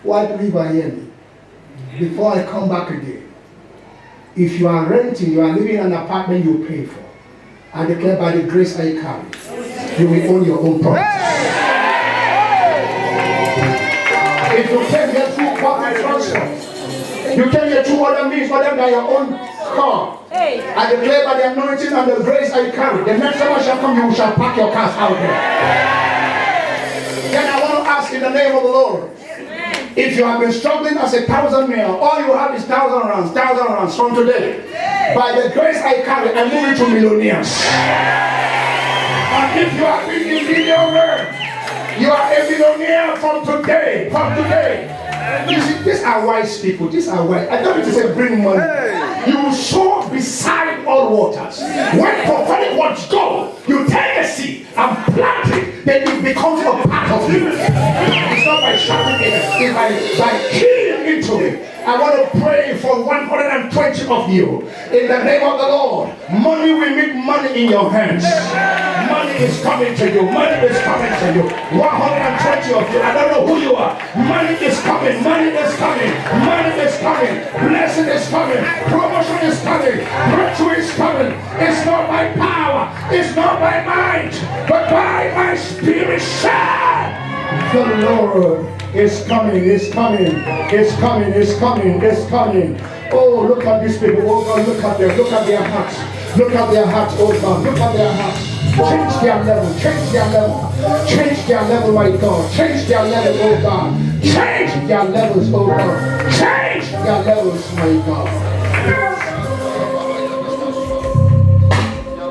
Why believer hear me? Before I come back again, if you are renting, you are living in an apartment you pay for, I declare by the grace I carry, you will own your own property. If you came here through public transport, you came here through other means other than your own car, I declare by the anointing and the grace I carry, the next time I shall come, you shall park your cars out there. Then I want to ask in the name of the Lord, if you have been struggling as a 1,000 male, all you have is 1,000 rounds from today. By the grace I carry, I move you to millionaires. And if you have been in millionaire, you are a millionaire from today. From today. You see, these are wise people. These are wise. I don't need to say bring money. You sow beside all waters. When prophetic words go, you take a seed and plant it, then it becomes a part of you. It's not by shouting it, it's by keying into it. I want to pray for 120 of you. In the name of the Lord, money will meet money in your hands. Money is coming to you. Money is coming to you. 120 of you. I don't know who you are. Money is coming. Money is coming. Money is coming. Blessing is coming. Promotion is coming. Breakthrough is coming. It's not by power. It's not by might. But by my spirit, shine. The Lord is coming. It's coming. It's coming. It's coming. It's coming. Oh, look at these people. Oh God, look at them. Look at their hearts. Look at their hearts. Oh God, look at their hearts. Change their level. Change their level. Change their level, my God. Change their level, oh God. Change their levels, oh God. Change their levels, my God.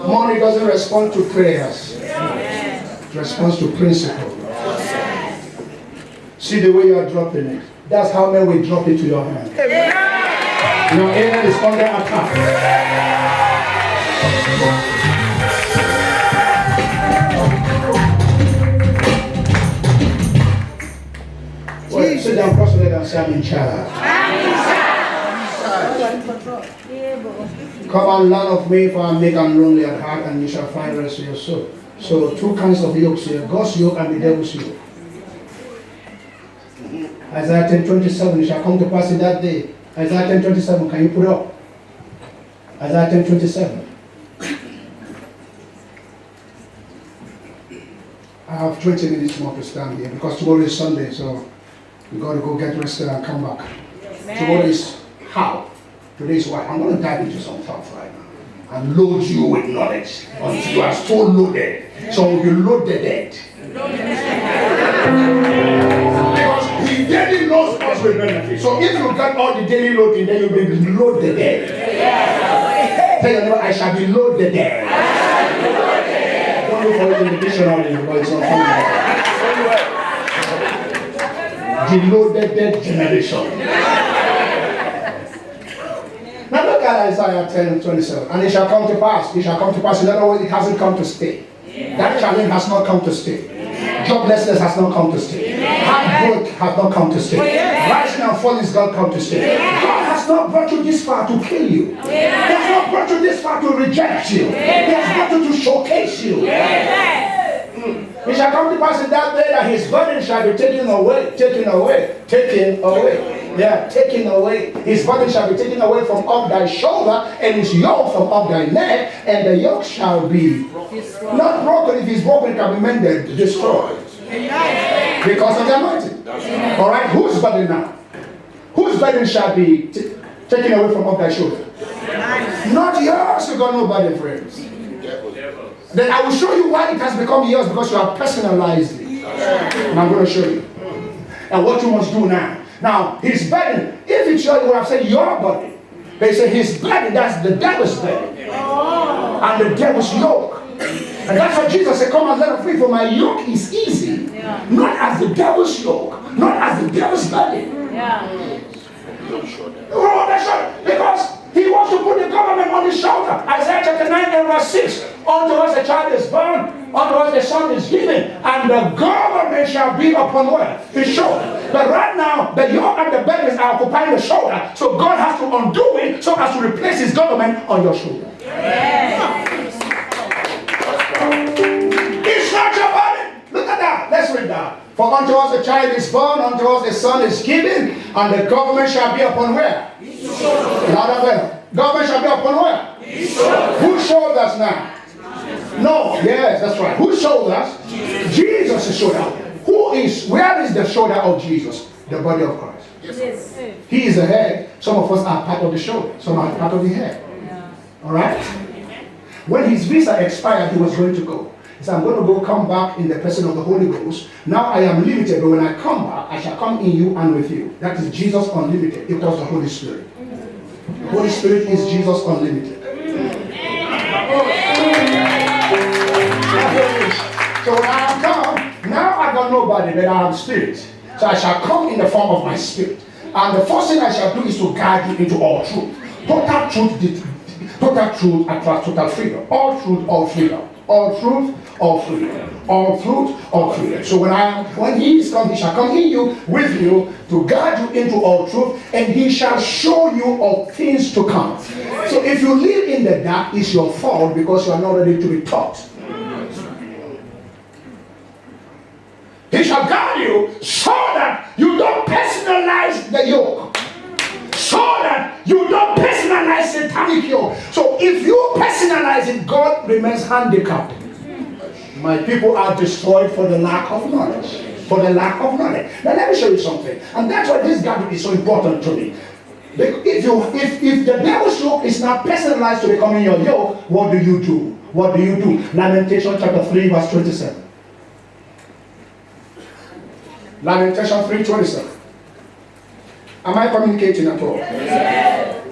Money doesn't respond to prayers. It responds to principle. See the way you are dropping it. That's how men will drop it to your hand. Your amen is under attack. Well, sit down, cross your leg and say, I'm in charge. Come and learn of me, for I am meek and lonely at heart, and you shall find rest in your soul. So, 2 kinds of yokes here, God's yoke and the devil's yoke. Isaiah 10:27, it shall come to pass in that day. Isaiah 10:27, can you put it up? Isaiah 10:27. I have 20 minutes more to stand here because tomorrow is Sunday, so we got to go get rested and come back. Amen. Tomorrow is how? Today is what? I'm going to dive into some stuff right now and load you with knowledge until you are so loaded. So you load the dead. Because he daily loads us with benefits. So if you got all the daily loading, then you will load the dead. Tell your neighbor, I shall be load the dead. Don't look for it in the dictionary because it's not funny. The loaded dead generation. Now look at Isaiah 10:27. And it shall come to pass. It shall come to pass. In other words, it hasn't come to stay. That challenge has not come to stay. Joblessness has not come to stay. Heartbreak has not come to stay. Rising and falling is not come to stay. God has not brought you this far to kill you. He has not brought you this far to reject you. He has brought you to showcase you. It shall come to pass in that day that his burden shall be taken away. Taken away. Taken away. Yeah, taken away. His burden shall be taken away from off thy shoulder, and his yoke from off thy neck, and the yoke shall be not broken. If it's broken, it can be mended, destroyed. It Because of the anointing. All right, whose burden now? Whose burden shall be taken away from off thy shoulder? Not yours. You got no burden, friends. Then I will show you why it has become yours, because you have personalized it. And I'm going to show you. And what you must do now. Now, his burden, if it's yours, you would have said your burden. They say his burden, that's the devil's burden. And the devil's yoke. And that's why Jesus said, come and let us free, for my yoke is easy. Not as the devil's yoke, not as the devil's burden. Because he wants to put the government on his shoulder. Isaiah chapter 9 and verse 6. Unto us a child is born, unto us a son is given, and the government shall be upon where? His shoulder. But right now, the yoke and the burdens are occupying the shoulder. So God has to undo it so as to replace his government on your shoulder. It's not your burden. Look at that. Let's read that. For unto us a child is born, unto us a son is given, and the government shall be upon where? Louder, better. Government shall be upon where? Whose shoulders now? No, yes, that's right. Whose shoulders? Jesus' shoulder. Where is the shoulder of Jesus? The body of Christ. He is the head. Some of us are part of the shoulder. Some are part of the head. Alright? When his visa expired, he was going to go. He said, I'm going to go come back in the person of the Holy Ghost. Now I am limited, but when I come back, I shall come in you and with you. That is Jesus unlimited. It was the Holy Spirit. The Holy Spirit is Jesus unlimited. So when I am come, now I got nobody, but I am spirit. So I shall come in the form of my spirit. And the first thing I shall do is to guide you into all truth. Total truth attracts total freedom. All truth, all freedom. All truth, all freedom. All truth, all freedom. So when he is come, he shall come in you, with you, to guide you into all truth, and he shall show you of things to come. So if you live in the dark, it's your fault, because you are not ready to be taught. He shall guide you so that you don't personalize the yoke. So that you don't personalize satanic yoke. So if you personalize it, God remains handicapped. My people are destroyed for the lack of knowledge. For the lack of knowledge. Now let me show you something. And that's why this gathering is so important to me. If the devil's yoke is not personalized to becoming your yoke, what do you do? What do you do? Lamentation chapter 3 verse 27. Lamentation 3:27. Am I communicating at all? Yes.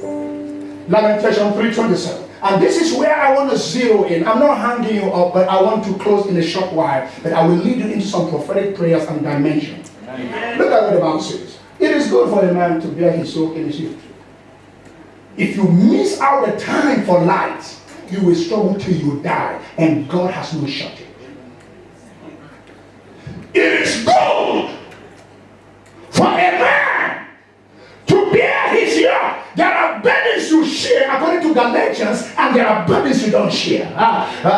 Lamentation 3:27. And this is where I want to zero in. I'm not hanging you up, but I want to close in a short while. But I will lead you into some prophetic prayers and dimensions. Look at what the Bible says. It is good for a man to bear his yoke in his youth. If you miss out the time for light, you will struggle till you die, and God has no shortage. It is good for a man to bear his yoke. There are burdens you share according to Galatians, and there are burdens you don't share.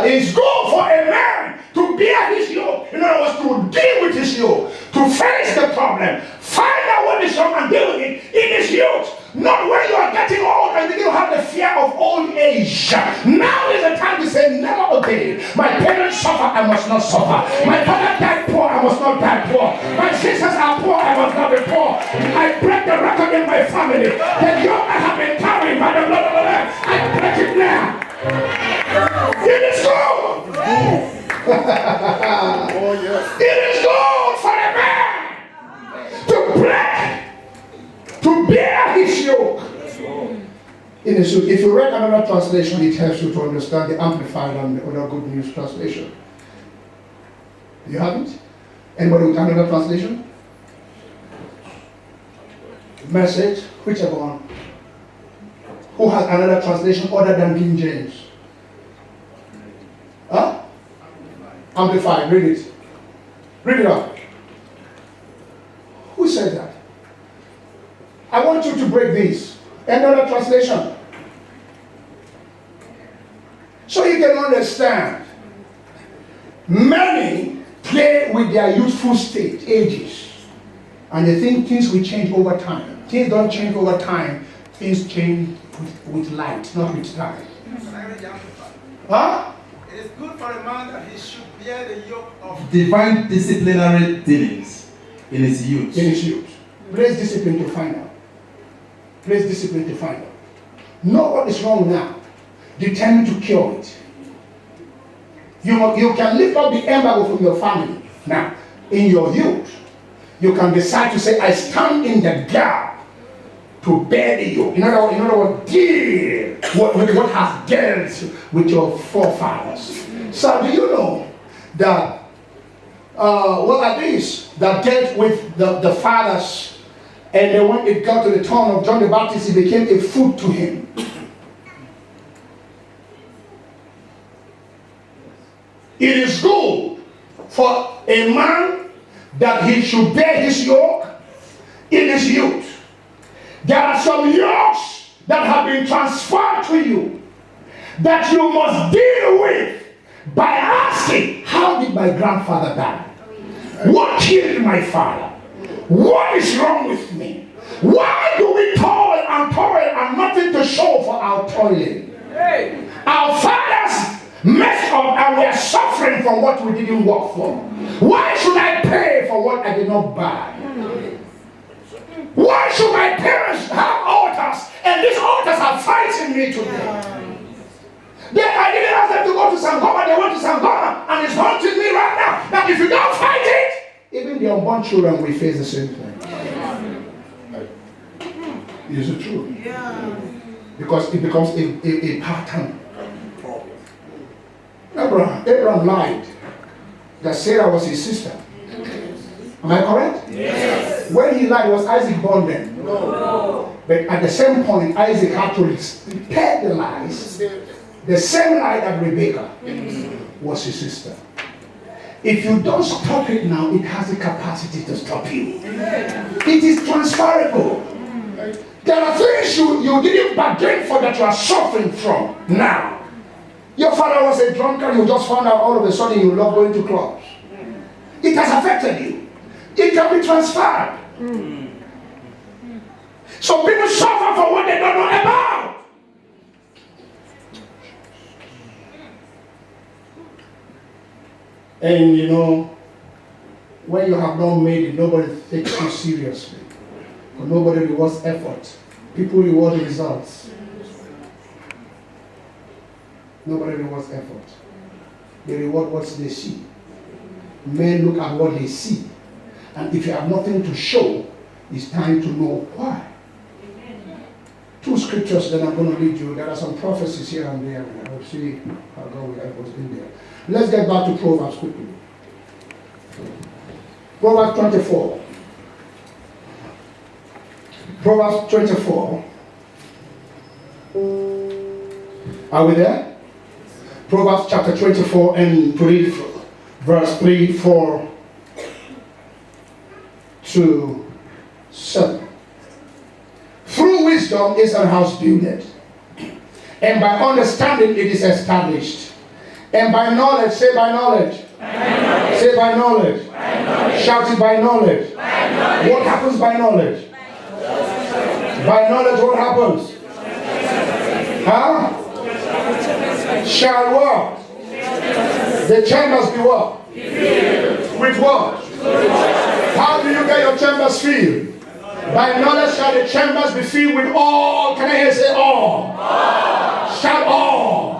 It's good for a man to bear his yoke. In other words, to deal with his yoke, to face the problem, find out what is wrong and deal with it in his youth. Not when you are getting old and begin to have the fear of old age. Now is the time to say, never again. My parents suffer, I must not suffer. My father died poor, I must not die poor. My sisters are poor, I must not be poor. I break the record in my family. The yoke I have been carrying by the blood of the Lamb, I break it now. It is good. Oh, yes. It is good for a man to break, to bear his yoke. If you read another translation, it helps you to understand the Amplified and the other Good News translation. You have it? Anybody with another translation? Message, whichever one. Who has another translation other than King James? Huh? Amplified, read it. Read it out. Who said that? I want you to break this. Another translation. So you can understand. Many play with their youthful state, ages. And they think things will change over time. Things don't change over time. Things change with light, not with time. Huh? It is good for a man that he should bear the yoke of divine disciplinary dealings. in his youth. In his youth. Place discipline to find out. Place discipline to find out. Know what is wrong now. Determine to cure it. You can lift up the embargo from your family. Now, in your youth, you can decide to say, I stand in the gap to bear the yoke. In other words, deal with what has dealt with your forefathers. So do you know that what are these that dealt with the fathers, and then when it got to the turn of John the Baptist, it became a food to him. It is good for a man that he should bear his yoke in his youth. There are some yokes that have been transferred to you that you must deal with by asking, how did my grandfather die? What killed my father? What is wrong with me? Why do we toil and nothing to show for our toiling? Our fathers messed up and we are suffering from what we didn't work for. Why should I pay for what I did not buy? Why should my parents have altars and these altars are fighting me today? I didn't ask them to go to Sangoma, they went to Sangoma and it's haunting me right now. That if you don't fight it, even the unborn children will face the same thing. Is it true? Yeah. Because it becomes a pattern. Abraham lied that Sarah was his sister. Am I correct? Yes. When he lied, was Isaac born then? No. But at the same point, Isaac actually prepared the lies. The same lie that Rebecca was his sister. If you don't stop it now, it has the capacity to stop you. It is transferable. There are things you didn't bargain for that you are suffering from now. Your father was a drunkard, you just found out all of a sudden you love going to clubs. It has affected you. It can be transferred. So people suffer for what they don't know about. And you know, when you have not made it, nobody takes you seriously. But nobody rewards effort. People reward the results. Nobody rewards effort. They reward what they see. Men look at what they see. And if you have nothing to show, it's time to know why. Two scriptures that I'm going to read you. There are some prophecies here and there. I will see how God will help us in there. Let's get back to Proverbs quickly. Proverbs 24. Proverbs 24. Are we there? Proverbs chapter 24 and read verse 3, 4 to 7. Through wisdom is an house builded, and by understanding it is established. And by knowledge, say by knowledge. Say by knowledge. Shout it by knowledge. What happens by knowledge? By knowledge, what happens? Huh? Shall what? The chambers be what? With what? How do you get your chambers filled? By knowledge shall the chambers be filled with all. Can I hear say all? Shall all.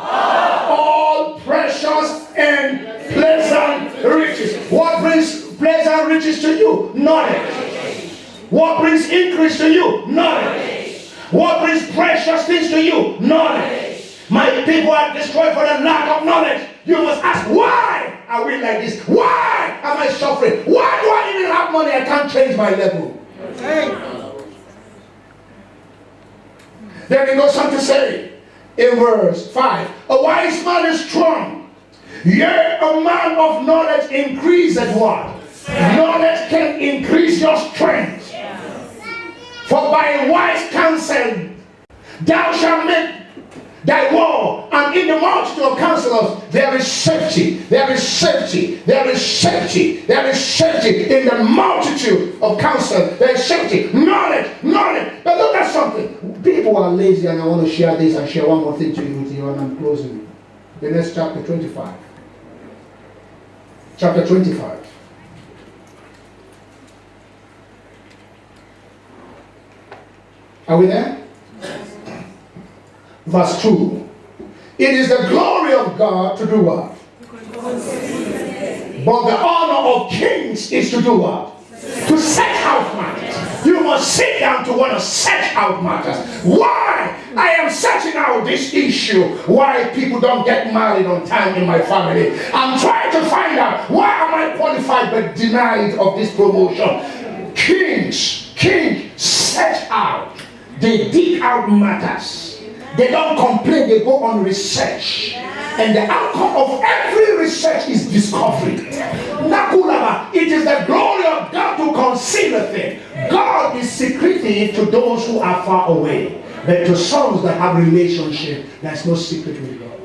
All precious and pleasant riches. What brings pleasant riches to you? Knowledge. What brings increase to you? Knowledge. What brings precious things to you? Knowledge. My people are destroyed for the lack of knowledge. You must ask, why are we like this? Why am I suffering? Why do I even have money? I can't change my level. Then he goes on to say in verse 5, a wise man is strong. Yea, a man of knowledge increases what? Knowledge can increase your strength. For by wise counsel thou shalt make thy war, and in the multitude of counselors there is safety. There is safety. There is safety. There is safety in the multitude of counsel. There is safety. Knowledge. But look at something. People are lazy, and I want to share this and share one more thing to you with you, and I'm closing. The next chapter 25. Chapter 25. Are we there? Verse 2. It is the glory of God to do what? But the honor of kings is to do what? To search out matters. You must sit down to want to search out matters. Why? I am searching out this issue. Why people don't get married on time in my family. I'm trying to find out why am I qualified but denied of this promotion. Kings search out. They dig out matters. They don't complain, they go on research. And the outcome of every research is discovery. Nakulaba, it is the glory of God to conceal a thing. God is secretive to those who are far away. But to sons that have relationship, there's no secret with God.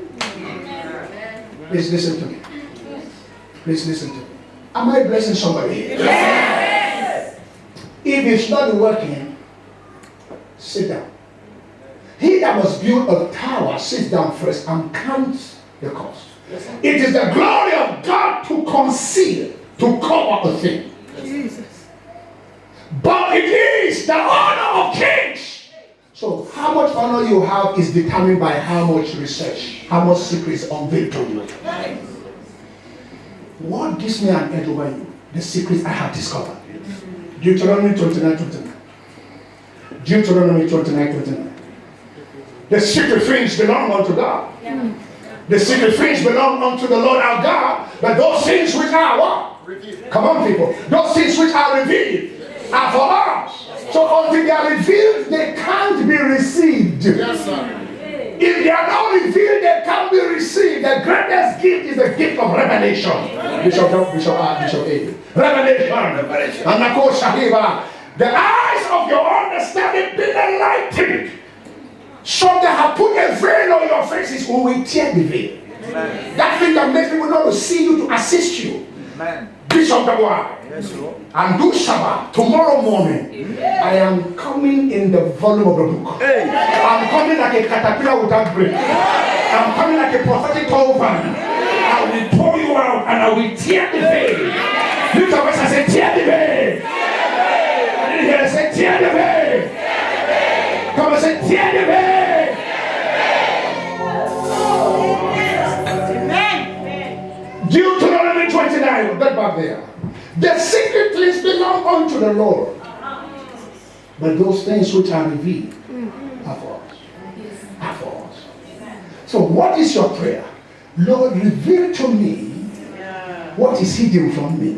Please listen to me. Please listen to me. Am I blessing somebody here? Yes. If it's not working, sit down. He that was built a tower sits down first and counts the cost. It is the glory of God to conceal, to cover a thing. Jesus. But it is the honor of kings. So how much honor you have is determined by how much research, how much secrets unveiled to you. What gives me an edge over you? The secrets I have discovered. Deuteronomy 29:29. Deuteronomy 29:29. The secret things belong unto God. Yeah. The secret things belong unto the Lord our God. But those things which are what? Revealed. Come on, people. Those things which are revealed are for us. So until they are revealed, they can't be received. Yes, sir. If they are not revealed, they can't be received. The greatest gift is the gift of revelation. Bishop A. Revelation. And the eyes of your understanding be enlightened. Some that have put a veil on your faces will tear the veil. Amen. That thing that makes people not to see you, to assist you. Amen. Bishop Gawa. Yes, Lord. And do Shabbat tomorrow morning. Amen. I am coming in the volume of the book. Hey. I'm coming like a caterpillar without break. I'm coming like a prophetic oven. I will pour you out and I will tear the veil. Lift up voice and say, tear the veil. I didn't hear I say, tear the veil. Come and say, tear the veil. Amen. Deuteronomy 29, get back there. The secret things belong unto the Lord. But those things which are revealed are for us. Are for us. So what is your prayer? Lord, reveal to me what is hidden from me.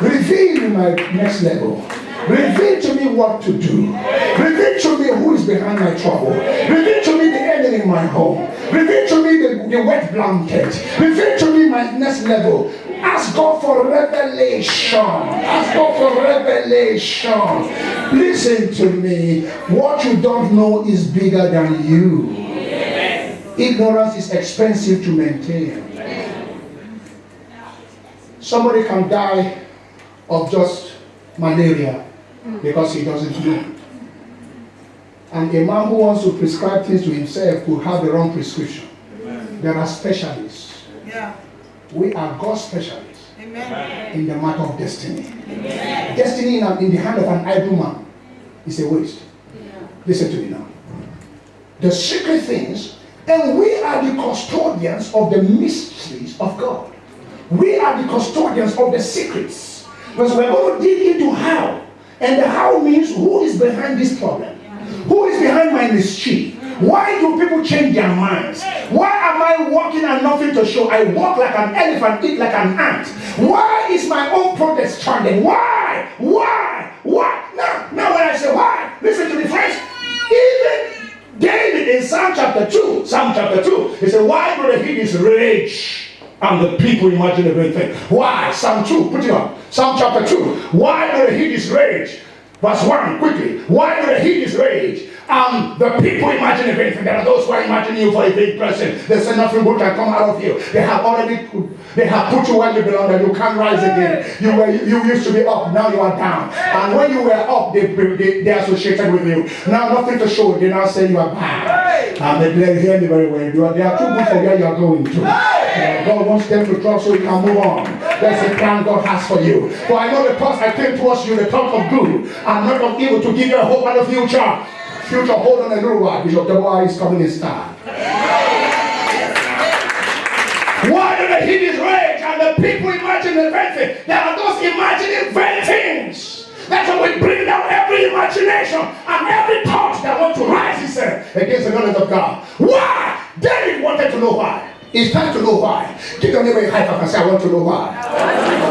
Reveal my next level. Reveal to me what to do. Reveal to me who is behind my trouble. Reveal to me the enemy in my home. Reveal to me the wet blanket. Reveal to me my next level. Ask God for revelation. Ask God for revelation. Listen to me. What you don't know is bigger than you. Ignorance is expensive to maintain. Somebody can die of just malaria because he doesn't know. And a man who wants to prescribe things to himself could have the wrong prescription. Amen. There are specialists. Yeah. We are God's specialists. Amen. In the matter of destiny. Amen. Destiny in the hand of an idle man is a waste. Yeah. Listen to me now. The secret things, and we are the custodians of the mysteries of God. We are the custodians of the secrets. Because we're going to dig into how. And the how means who is behind this problem? Who is behind my mischief? Why do people change their minds? Why am I walking and nothing to show? I walk like an elephant, eat like an ant. Why is my own progress stranded? Why? Now when I say why, listen to me friends. Even David in Psalm chapter 2, he said, why do the heathens rage? And the people imagine everything. Why? Psalm 2, put it up. Psalm chapter 2. Why do the heathens rage? Verse 1, quickly. Why do the heathens rage? The people imagine everything. There are those who are imagining you for a big person. They say nothing good can come out of you. They have put you where you belong and you can't rise again. You used to be up, now you are down. And when you were up, they associated with you. Now nothing to show. They now say you are bad. And they hear me very well. They are too good for where you are going to. God wants them to trust so you can move on. That's the plan God has for you. For I know the thoughts I came towards you, the thoughts of good and not of evil, to give you a hope and a future. Future, hold on a little while. Bishop Deborah is coming in time. Why do the heathens rage and the people imagine the vain things? There are those imagining vain things. That's why we bring down every imagination and every thought that wants to rise itself against the knowledge of God. Why? David wanted to know why. It's time to know why. Give your neighbor a high five and say, I want to know why.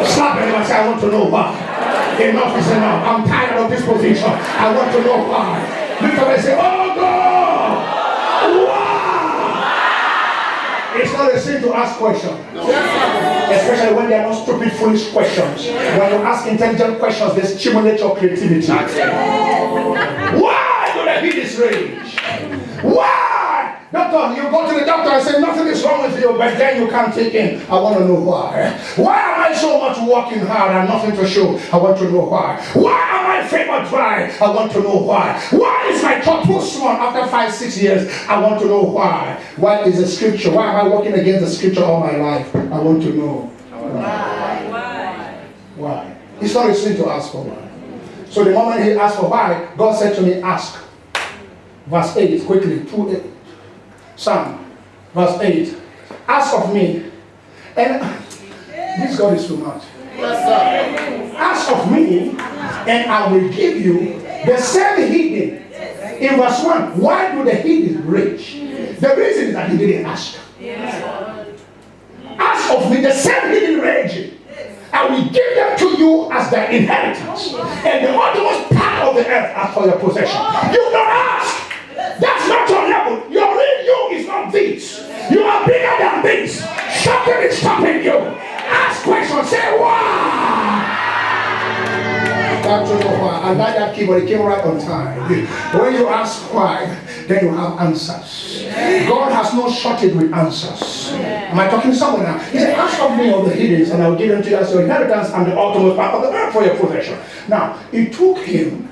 Slap him and say, I want to know why. Enough is enough. I'm tired of this position. I want to know why. Look up and say, oh God, why? It's not a sin to ask questions. Especially when they are not stupid, foolish questions. When you ask intelligent questions, they stimulate your creativity. Why do the heathens rage? Why? Doctor, you go to the doctor and say nothing is wrong with you, but then you can't take in. I want to know why. Why am I so much working hard and nothing to show? I want to know why. Why am I favor dry? I want to know why. Why is my thought too small after 5-6 years? I want to know why. Why is the scripture? Why am I working against the scripture all my life? I want to know why. It's not a sin to ask for why. So the moment he asked for why, God said to me, ask. Verse 8, quickly, 2:8. Psalm, verse 8. Ask of me, and this God is too much. Ask of me, and I will give you the same heathen. In verse 1, why do the heathen rage? The reason is that he didn't ask. Ask of me the same heathen rage. I will give them to you as their inheritance, and the uttermost part of the earth as for your possession. You don't ask. That's not your level. Your real you is not this. You are bigger than this. Something is stopping you. Ask questions. Say why. That's why. I like that keyboard. It came right on time. When you ask why, then you have answers. God has no shortage with answers. Am I talking to someone now? He said, ask of me of the heathens, and I will give them to you as your inheritance and the ultimate part of the earth for your possession. Now, it took him,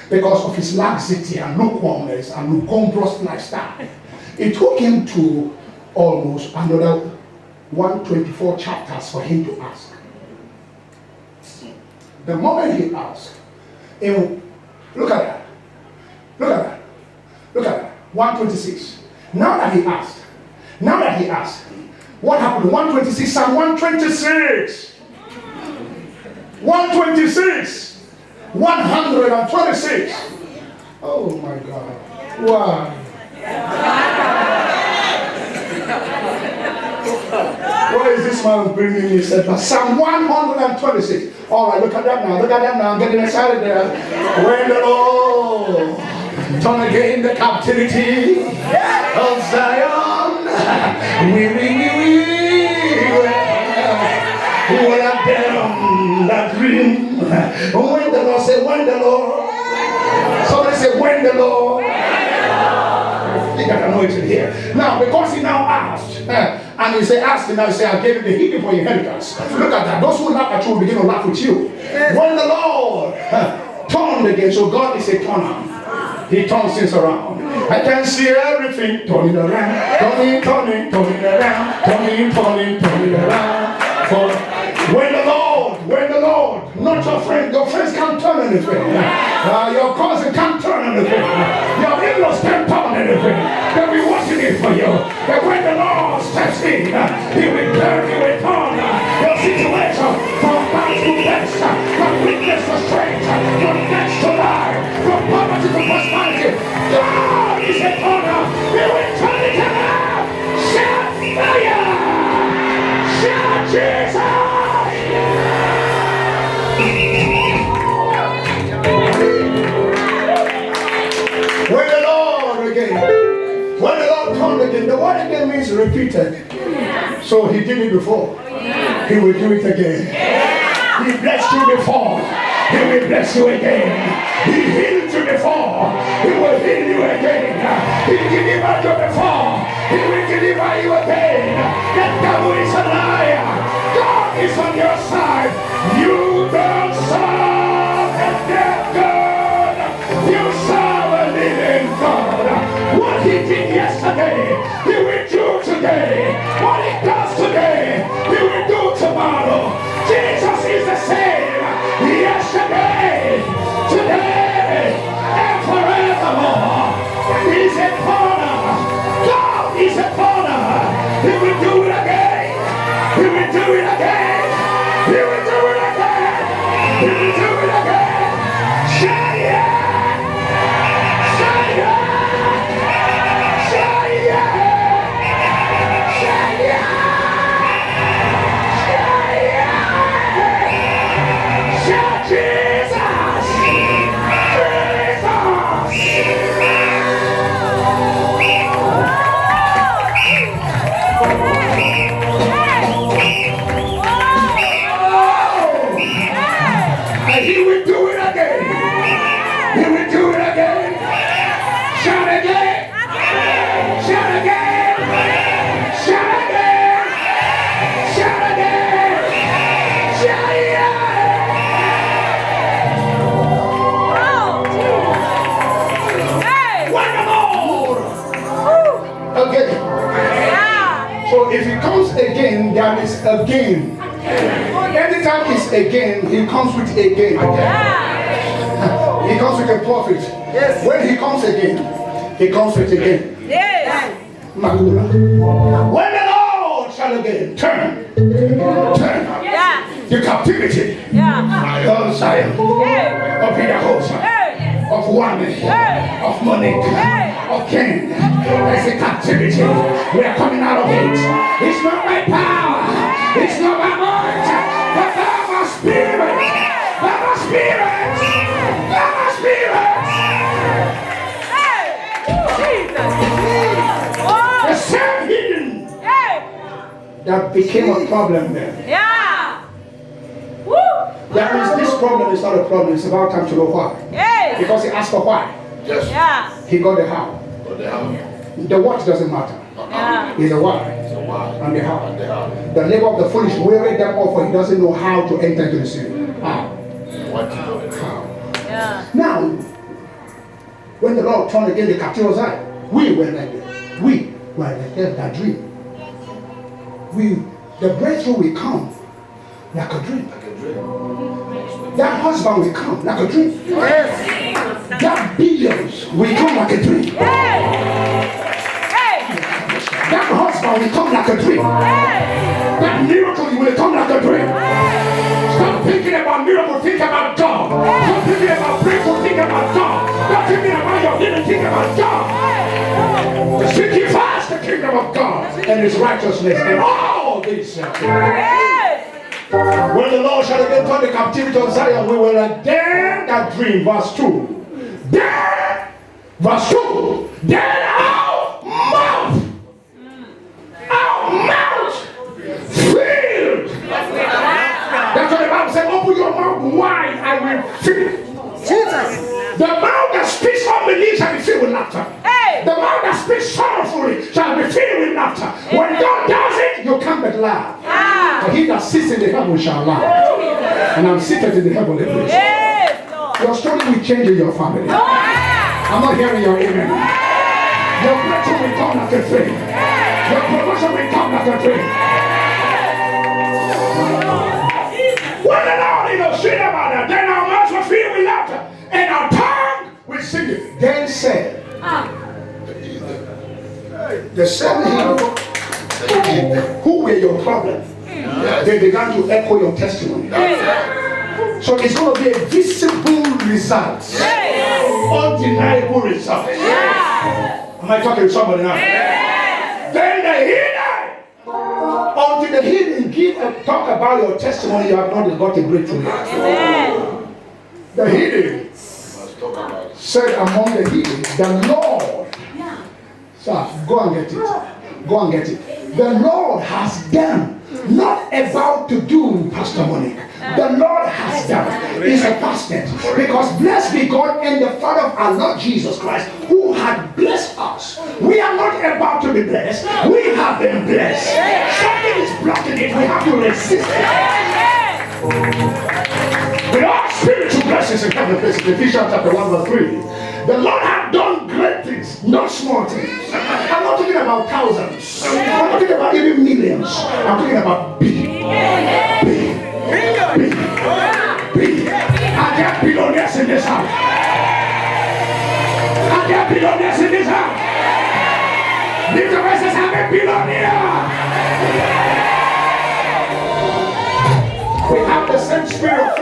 because of his laxity and lukewarmness and lukewarm lifestyle, it took him to almost another 124 chapters for him to ask. The moment he asked, look at that. Look at that. Look at that. 126. Now that he asked, what happened? 126, Psalm 126. 126. 126. Oh my God. Why? What is this man bringing me? Said Psalm 126. All right, look at that now. Look at that now. I'm getting excited there. When the Lord turn again the captivity of Zion, when I down that dream. When the Lord said, when the Lord. Somebody said, when the Lord. You got anointed here. Now, because he now asked, and he said, ask him, now he said, I gave you the healing for your inheritance. Look at that. Those who laugh at you will begin to laugh with you. When the Lord turned again, so God is a turner. He turns things around. I can see everything turning around, turning around. For when the Lord, not your friends can't turn anything. Your cousin can't turn anything. Your in-laws can't turn anything. They'll be watching it for you. But when the Lord steps in, he will turn your situation from bad to best, from weakness to strength, from death to life, from poverty to prosperity. God is a turner. He will turn it around. Shout fire! Shout Jesus! When the Lord turned again, the word again means repeated. So he did it before. He will do it again. He blessed you before. He will bless you again. He healed you before. He will heal you again. He delivered you before. He will deliver you again. The devil is a liar. God is on your side. You don't serve a dead God. You serve a living God. What he did yesterday, he will do today. What he does today, he will do tomorrow. do it again. He will do it again. He will do it again. Shout yeah. Shout yeah. Shout yeah. Shout yeah. Shout yeah. Shout Jesus. And he will do it again. He will do it again. Shout again. Shout again. Shout again. Shout again. Shout yeah. One more. Again. So if he comes again, there is again. Anytime it's again, he comes with again. He comes with a prophet. Yes. When he comes again, he comes with again. Yes. Magula. When the Lord shall again turn Yeah. the captivity Yeah. of Zion, Hey. of Pedagosa, Hey. of Wami, Hey. of Monique, Hey. of Ken. There's a captivity. We are coming out of it. It's not by power. It's not by might. But by my spirit. By my spirit. By my spirit. Hey. Jesus. The Oh. same hidden Hey. that became a problem there. Yeah. Woo. That means this problem is not a problem. It's about time to know why. Hey. Because he asked for why. Yes. Yeah. He got the how. But they have. The what doesn't matter. Yeah. It's the why. So why? And the how. And they have. The labor of the foolish weary them off, for he doesn't know how to enter into the city. How? What to do? How? Yeah. Now, when the Lord turned again the captive of Zion, we were like that dream. The breakthrough will come like a dream. Like a dream. That husband will come like a dream. Yes. That billions will come like a dream. Hey. Hey. That husband will come like a dream. Hey. That miracle will come like a dream. Stop thinking about miracle, think about God. Stop thinking about breakthrough, think about God. Stop thinking about your healing, think about God. Seek ye first the kingdom of God and his righteousness, and all these shall be added. Yes. When the Lord shall again turn the captivity of Zion, we will again that dream. Verse 2. Then, verse 2. Then our mouth filled. That's what the Bible said. Open your mouth wide, I will fill it. Jesus. The mouth that speaks unbelief shall be filled with laughter. Hey. The mouth that speaks sorrowfully shall be filled with laughter. When God does it, you can't but laugh. Ah. For he that sits in the heaven shall laugh. And I'm seated in the heavenly place. Yes, Lord. Your story will change in your family. Ah. I'm not hearing your amen. Your breakthrough will come like a dream. Your promotion will come like a dream. When the Lord shit about that, then our mouths will fill with laughter, and our tongue will sing it. Then said, the seven Hebrew, who were your problem? They began to echo your testimony. So it's going to be a visible result. Undeniable result. Am I talking to somebody now? Then the hidden. Until the hidden talk about your testimony, you have not got a breakthrough. The hidden said among the hidden, the Lord. Sir, go and get it. Go and get it. The Lord has done. Not about to do, Pastor Monique. The Lord has done. It's a past tense. Because blessed be God and the Father of our Lord Jesus Christ, who had blessed us. We are not about to be blessed. We have been blessed. Something is blocking it. We have to resist it. With all spiritual blessings in heavenly places, Ephesians chapter 1 verse 3. The Lord had done great things, not small things. I'm not talking about thousands. I'm not talking about even millions. I'm talking about big. Are there billionaires in this house? Are there billionaires in this house? Lift your voices, I'm a billionaire.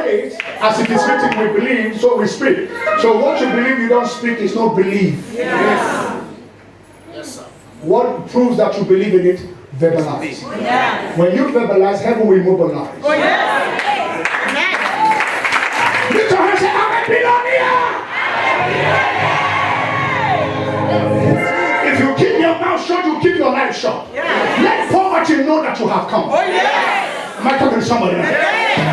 faith, as it is written, we believe, so we speak. So what you believe you don't speak is not belief. Yes. What proves that you believe in it? Verbalize. Yeah. When you verbalize, heaven will mobilize. Oh, yes. Lift your hands and say, I'm a billionaire. If you keep your mouth shut, you keep your life shut. Let poverty know that you have come. Oh, yes. Am I talking to somebody now?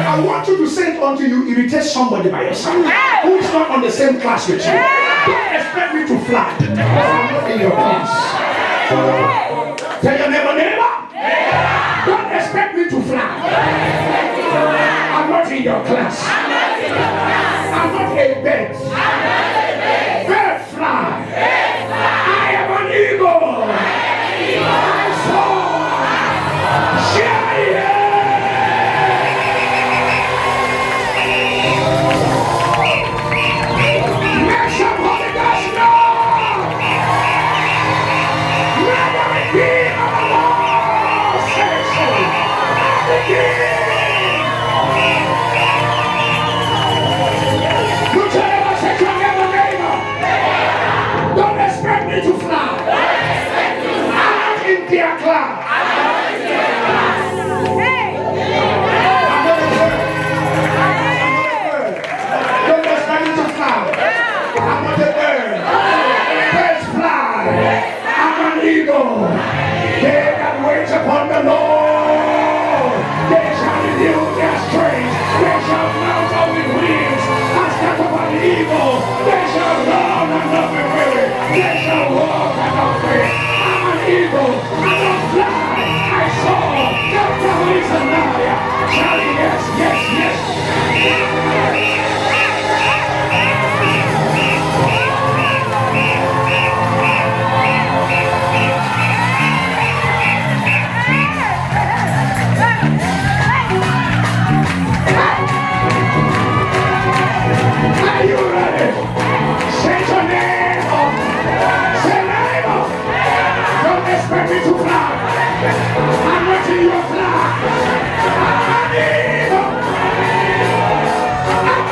I want you to say it until you irritate somebody by yourself who is not on the same class with you. Don't expect me to fly. I'm not in your class. Tell your neighbor. Don't expect me to fly. I'm not in your class. I'm not a bird. Bird fly. I am an eagle. I soar. Share. Make some Holy Ghost noise. Let the King of the Lord say so. The King. Look to them and say to your neighbor, don't expect me to fly. I'm not in their class. Hey. I'm not a bird. Don't expect me to fly. I'm not a bird. Birds fly. I'm an eagle. They that wait upon the Lord, they shall renew their strength. They shall mount up with wings and step upon the eagle. They shall run and not be weary. They shall walk and not faint. I'm an eagle. I don't fly. I soar. The devil is a liar. Charlie, yes, yes, yes. Are you ready? Say your name. Say name. Don't expect me to fly. I'm not in your fly. I'm an eagle. I'm an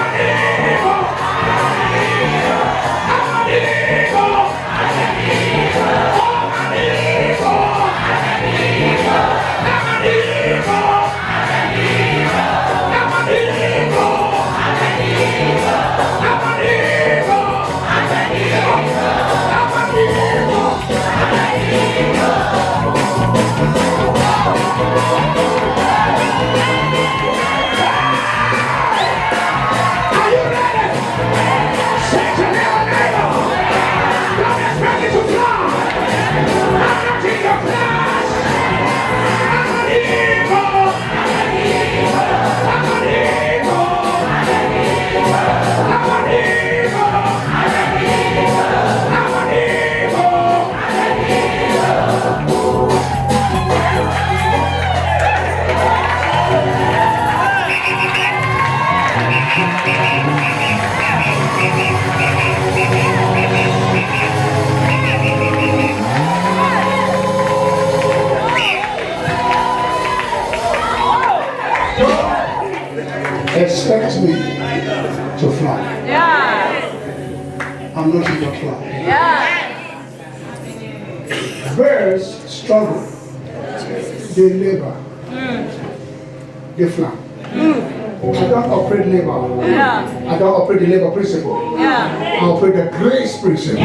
eagle. I'm an eagle. I'm an eagle. I'm an eagle. I'm an eagle. I'm an eagle. I'm an eagle. Are you ready? Say to your neighbor, don't expect me to fly. I'm not in your class. I'm an eagle. I'm an eagle. I'm an eagle. I'm an eagle. I'm an eagle. I'm an expect me to fly. Yeah. I'm not in your fly. Yeah. Birds struggle. They labor. They fly. I don't operate labor. Yeah. I don't operate the labor principle. Yeah. I operate the grace principle.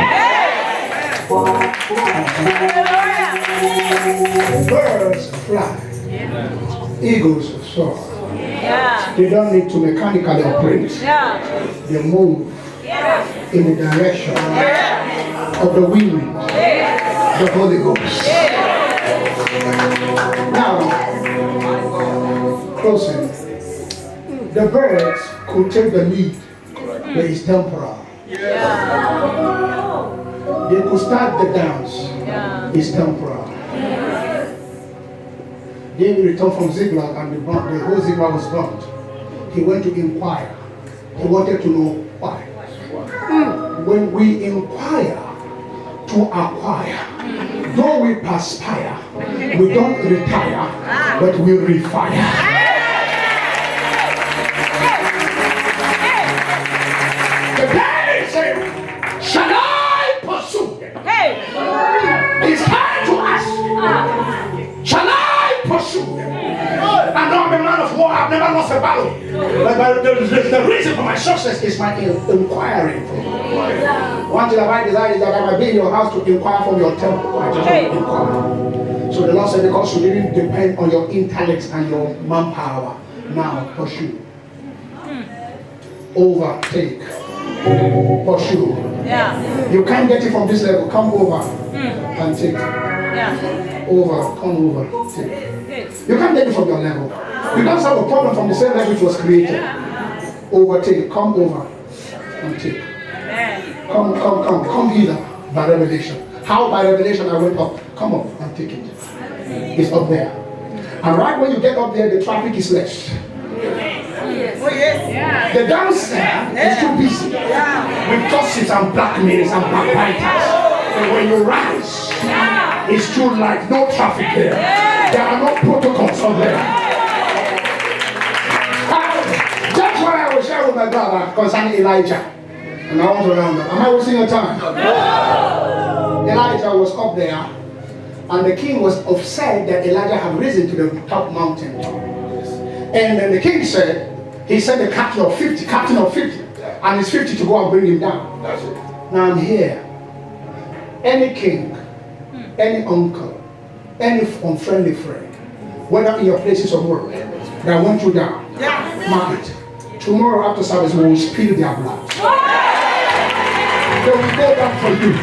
Birds fly. Eagles soar. Yeah. They don't need to mechanically operate. Yeah. They move in the direction of the wind, the Holy Ghost. Now, closing. The birds could take the lead, but it's temporal. Yeah. They could start the dance, Yeah. it's temporal. David returned from Ziklag and the whole Ziklag was burnt. He went to inquire. He wanted to know why. When we inquire to acquire, though we perspire, we don't retire, but we refire. never lost a battle. But the reason for my success is my inquiring. One thing I desire is that I might be in your house to inquire from your temple. I just want to inquire. So the Lord said, because you didn't depend on your intellect and your manpower, now pursue. Overtake. Pursue. Yeah. You can't get it from this level. Come over and take. Yeah. Over. Come over. Take. Good. You can't get it from your level. You don't have a problem from the same level it was created. Overtake. Come over and take. Amen. Come hither by revelation. How by revelation I went up? Come up and take it. It's up there. And right when you get up there, the traffic is less. Oh, yes. Yeah. The downstairs is too busy with gossips and blackmailers and backbiters. And when you rise, it's too light, no traffic there. There are no protocols up there. That's why I was sharing with my brother concerning Elijah. And I want to round up. Am I wasting your time? No. Elijah was up there, and the king was upset that Elijah had risen to the top mountain. And then the king said, he sent the captain of 50, and it's 50 to go and bring him down. That's it. Now I'm here. Any king, any uncle, any unfriendly friend, whether in your places of work, that want you down, mark it. Tomorrow after service, we will spill their blood. They will go down for you. I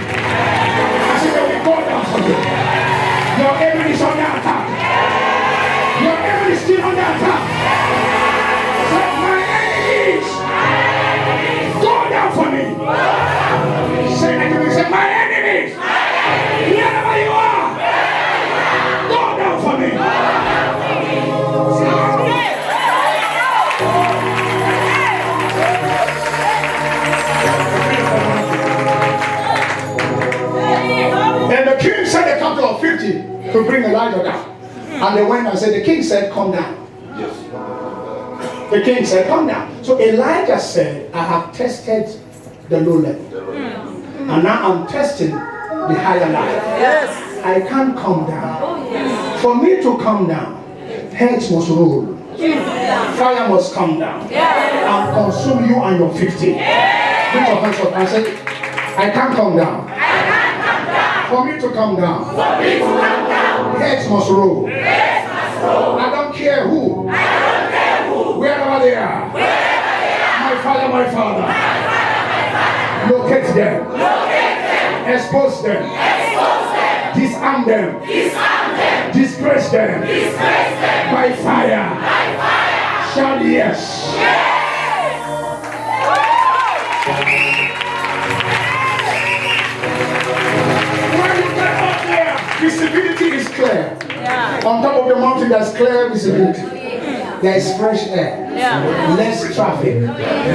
said, they will go down for you. Your enemy is on the attack. Your enemy is still on the attack. Say, my enemies, go down for me. Say that to me. Say, my enemies, wherever you are, go down for me. And the king sent a captain of 50 to bring Elijah down. And they went and said, the king said, come down. Yes. The king said, come down. So Elijah said, I have tested the low level. And now I'm testing the higher level. Yes. I can't come down. For me to come down, heads must roll. Fire must come down and consume you and your 50. Put your hands up and say, I can't come down. For me to come down, heads must roll. I don't care who, wherever they are. My Father, locate them, expose them, disarm them, disgrace them by fire. Shout yes. Visibility is clear. On top of the mountain, there's clear visibility. There is fresh air. Less traffic.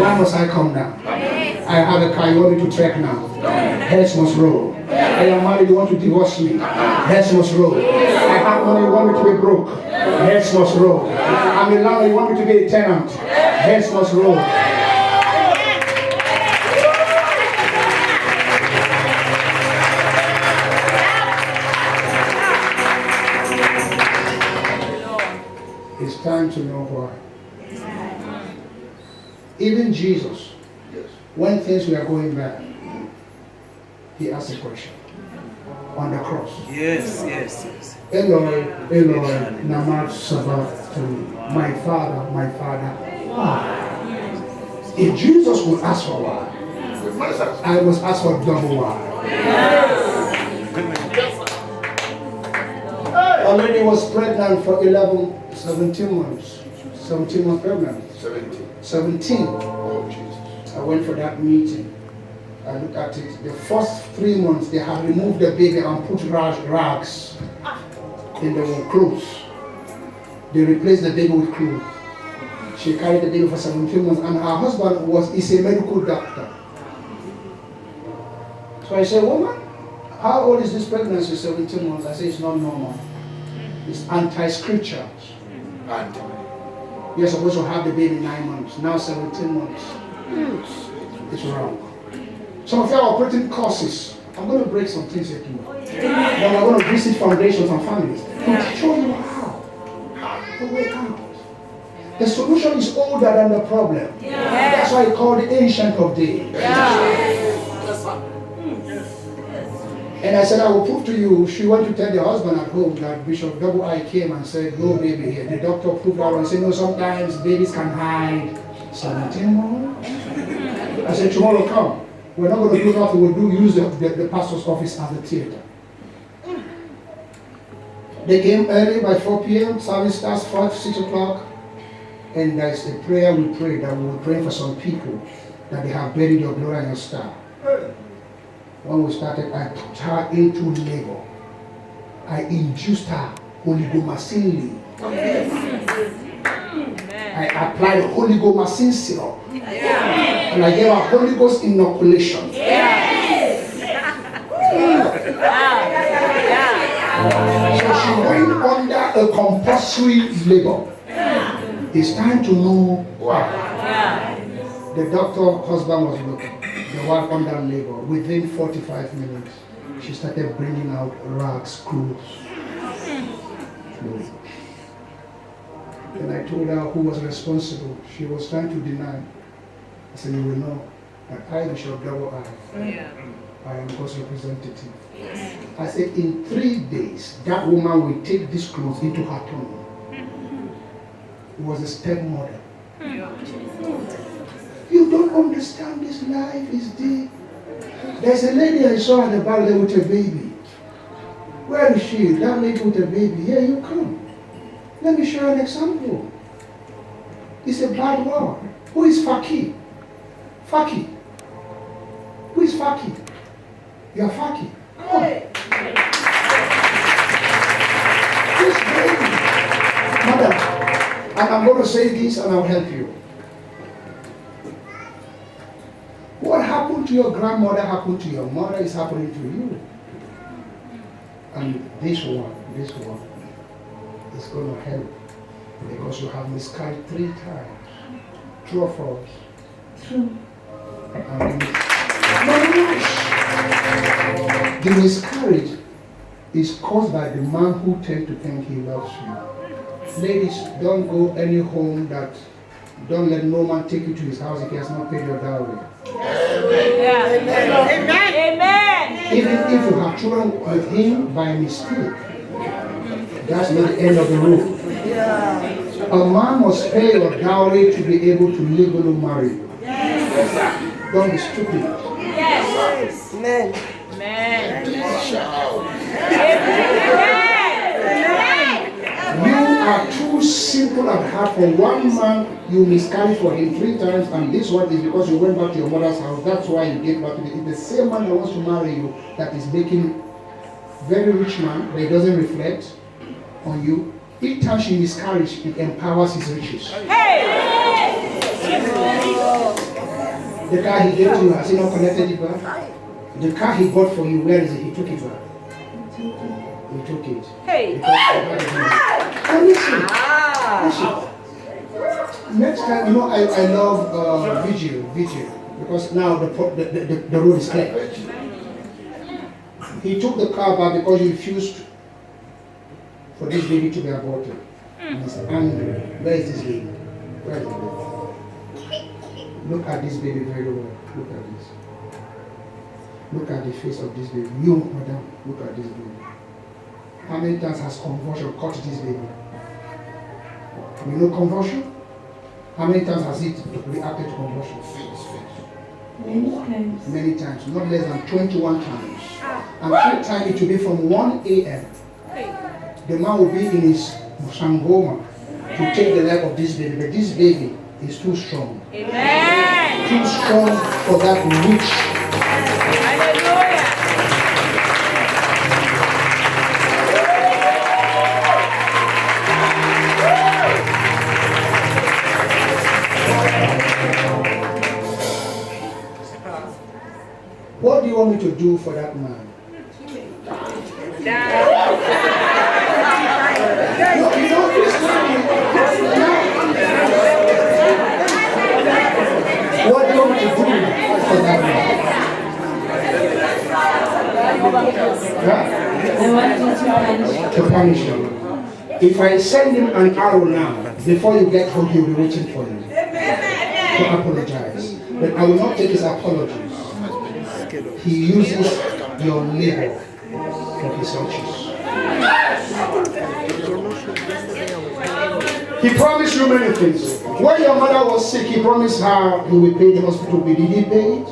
Why must I come down? I have a car, you want me to trek now. Heads must roll. I am married, you want to divorce me. Heads must roll. I have money, you want me to be broke. Heads must roll. I'm a landlord, you want me to be a tenant. Heads must roll. It's time to know why. Even Jesus, when things were going bad, he asked a question on the cross. Yes. Eloi, Eloi, lama sabachthani. My Father, why? If Jesus would ask for why, I was asked for double why. A lady was pregnant for 17 months. 17 months pregnant. 17. Oh, Jesus. I went for that meeting. I looked at it. The first 3 months, they had removed the baby and put rags in the clothes. They replaced the baby with clothes. She carried the baby for 17 months, and her husband is a medical doctor. So I said, woman, how old is this pregnancy? 17 months. I said, it's not normal. It's anti-scripture. You're supposed to have the baby 9 months. Now 17 months. It's wrong. Some of you are operating courses. I'm going to break some things here too. Then we're going to visit foundations and families to show you how. The way out. The solution is older than the problem. That's why I call it Ancient of Days. And I said, I will prove to you. She went to tell the husband at home that Bishop Double I came and said, no baby here. The doctor proved her and said, no, sometimes babies can hide 17 months. I said, tomorrow come. We're not going to do nothing. We'll use the pastor's office as the theater. They came early by 4 p.m. Service starts 5, 6 o'clock. And there's a prayer we pray that we will pray for some people that they have buried your glory and your star. When we started, I put her into labor. I induced her oligomacin. I applied Holy Ghost syrup. And I gave her Holy Ghost inoculation. So she went under a compulsory labor. It's time to know why. The doctor husband was looking. The wife under labor. Within 45 minutes, she started bringing out rags, clothes. And I told her who was responsible. She was trying to deny. I said, you will know that I, Bishop Double I am God's representative. I said, in 3 days, that woman will take these clothes into her tummy. It was a stepmother. You don't understand this life is deep. There's a lady I saw at the bar there with a baby. Where is she? That lady with a baby. Here you come. Let me show you an example. It's a bad word. Who is Faki? Faki. Who is Faki? You are Faki. Come on. This baby. Mother, and I'm going to say this and I'll help you. What happened to your grandmother happened to your mother is happening to you. And this one is going to help because you have miscarried 3 times. True or false? True. The miscarriage is caused by the man who tends to think he loves you. Ladies, don't go any home that, don't let no man take you to his house if he has not paid your dowry. Amen. Amen. Even if you have children with him by mistake, that's not the end of the road. A man must pay your dowry to be able to legally marry you. Don't be stupid. Yes. Amen. Amen. You are too simple at heart for one man. You miscarried for him 3 times, and this one is because you went back to your mother's house. That's why you get back to the same man that wants to marry you that is making very rich man, but it doesn't reflect on you. Each time she miscarries, it empowers his riches. Hey! The car he gave to you, has he not connected it back? The car he bought for you, where is it? He took it back. He took it. Hey! And listen. Next time, you know, I love vigil, because now the road is clear. He took the car back because he refused for this baby to be aborted. And he's angry. Where is this baby? Where is the baby? Look at this baby very well. Look at this. Look at the face of this baby. You, madam, look at this baby. How many times has convulsion caught this baby? You know convulsion? How many times has it reacted to convulsion? Many times. Many times, not less than 21 times. And every time it will be from 1 a.m. The man will be in his Sangoma to take the life of this baby. But this baby is too strong. Amen. Too strong for that witch. Hallelujah. What do you want me to do for that man? No, you know this man. What do you want me to do for that man? Huh? I want you to punish him. To punish him. If I send him an arrow now, Before you get home, he'll be waiting for you to apologize. But I will not take his apologies. He uses your labor for his riches. He promised you many things. When your mother was sick, he promised her he will pay the hospital bill. Did he pay it?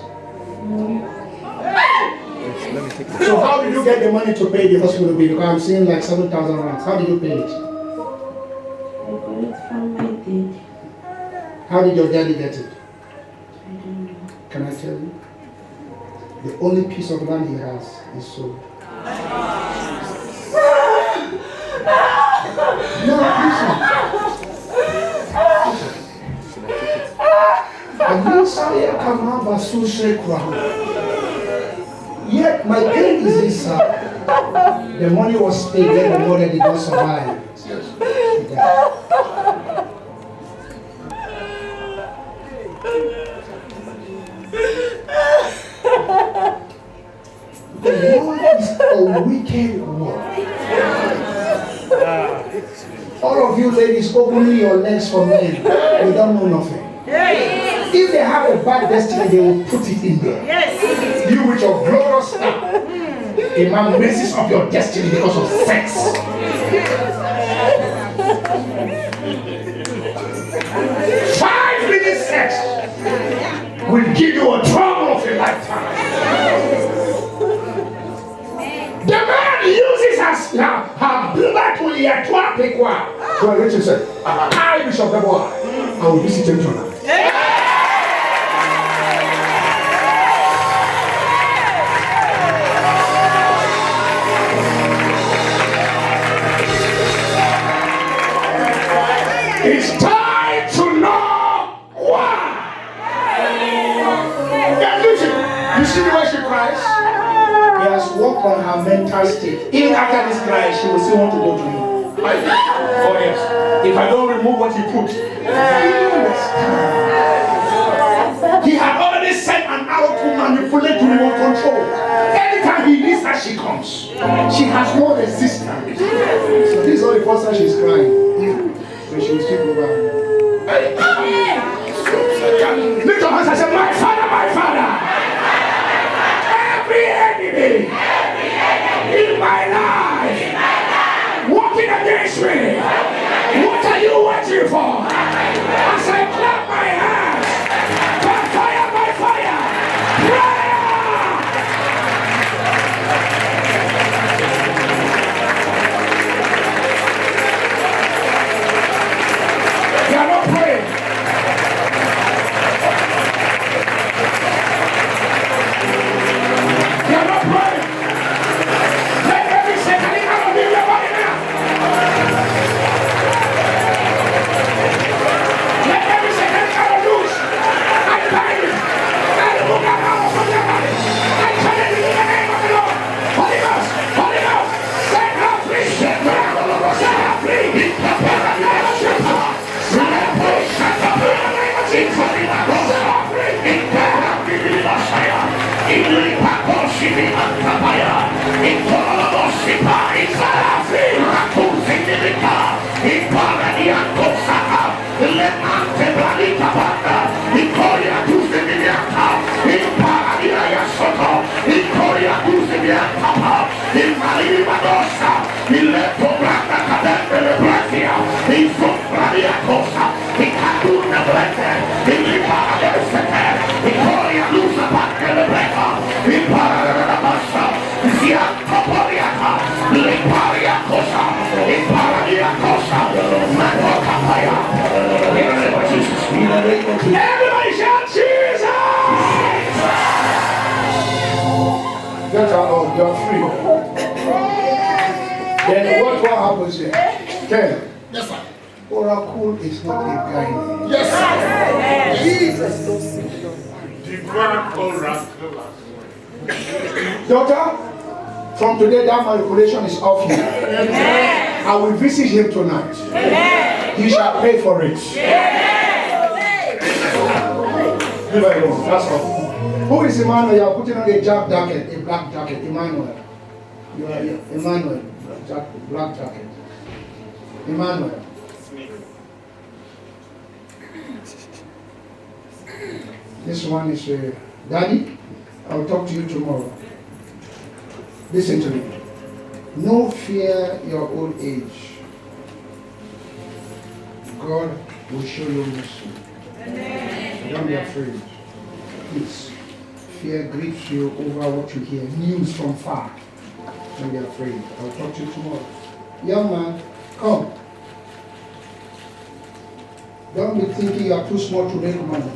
So how did you get the money to pay the hospital bill? Because I'm seeing like 7,000 rands. How did you pay it? I got it from my dad. How did your daddy get it? I don't know. Can I tell you? The only piece of land he has is sold. No, listen. Yet my pain is this. The money was paid, then the mother did not survive. Yeah. The world is a wicked world. All of you ladies opening your legs for men, you don't know nothing. If they have a bad destiny, they will put it in there. You with your glorious star, a man messes up your destiny because of sex. 5 minutes sex will give you a trouble of a lifetime. The man uses her blood to yet to pick one. So Richard said, I, Bishop Beboa, I will visit him tonight. It's time to know why. And listen, you see the way she cries? He has worked on her mental state. Even after this cry, she will still want to go to him. Oh yes. If I don't remove what he put. He had already sent an arrow to manipulate to remote control. Anytime he needs her, she comes. She has no resistance. So this is not the first time she's crying. When she will speak over him. Lift your hands and say, my father, my father. Every enemy in my life walking against me. What are you waiting for? As I clap my hands, by fire, prayer. You are not praying. You are not praying. Let every satanic out of your body now. Let every satanic out of loose. I bind it. I remove that power from your body. I turn it into the name of the Lord. Holy Ghost, set her free. Set her free. Everybody shout Jesus! That's all, you're free. Then what happens here? Ken. Yes, sir. Oracle is not a guy name. Yes, sir. Jesus. Divine oracle. Daughter, from today that manipulation is off you. Amen. I will visit him tonight. Amen. He shall pay for it. Leave her alone. That's all. Who is Emmanuel? You are putting on a black jacket. Emmanuel. You are here. Emmanuel. Black jacket. Emmanuel. This one is Daddy, I'll talk to you tomorrow. Listen to me. No fear your old age. God will show you mercy. So don't be afraid. Please. Fear grips you over what you hear. News from far. Don't be afraid. I'll talk to you tomorrow. Young man, come. Don't be thinking you are too small to make money.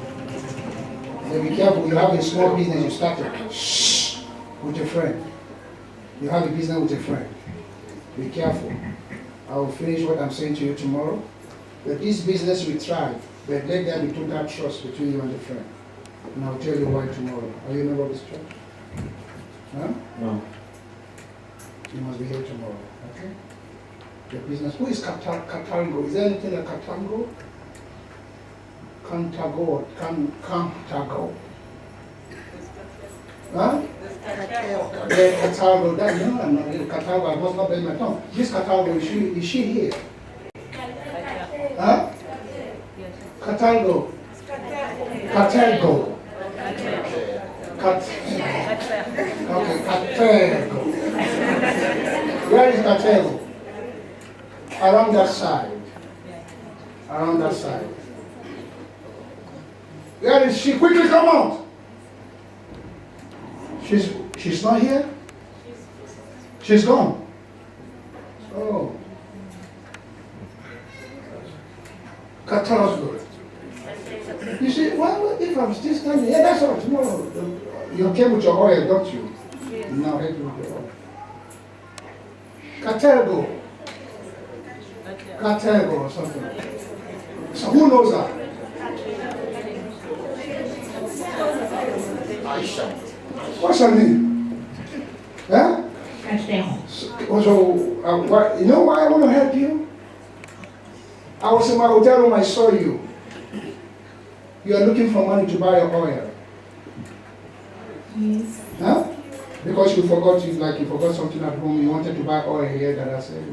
So be careful. You have a small business you started. Shh. With a friend. You have a business with a friend. Be careful. I will finish what I'm saying to you tomorrow. But this business will thrive. But let there be total trust between you and the friend. And I'll tell you why tomorrow. Are you a member of this church? Huh? No. You must be here tomorrow. Okay? Your business. Who is Katango? Is there anything like Katango? Cantago. Cantago. Huh? Yeah, Katango. That, no, I'm not here. Katango. I must not bend my tongue. This Katango, is she here? Huh? Katango. Katango. Okay, Katango. Where is Katango? Around that side. Around that side. Where is she? Quickly come out. She's not here? She's gone. Oh. Katango. You see, well, if I'm still standing, yeah, that's all. Tomorrow, you came with your oil, don't you? Now help you with your oil. Katergo. Katergo or something. So who knows that? Aisha. What's her name? Huh? So, you know why I want to help you? I was in my hotel room, I saw you. You are looking for money to buy your oil. Yes. Huh? Because you forgot something at home, you wanted to buy oil here that I said.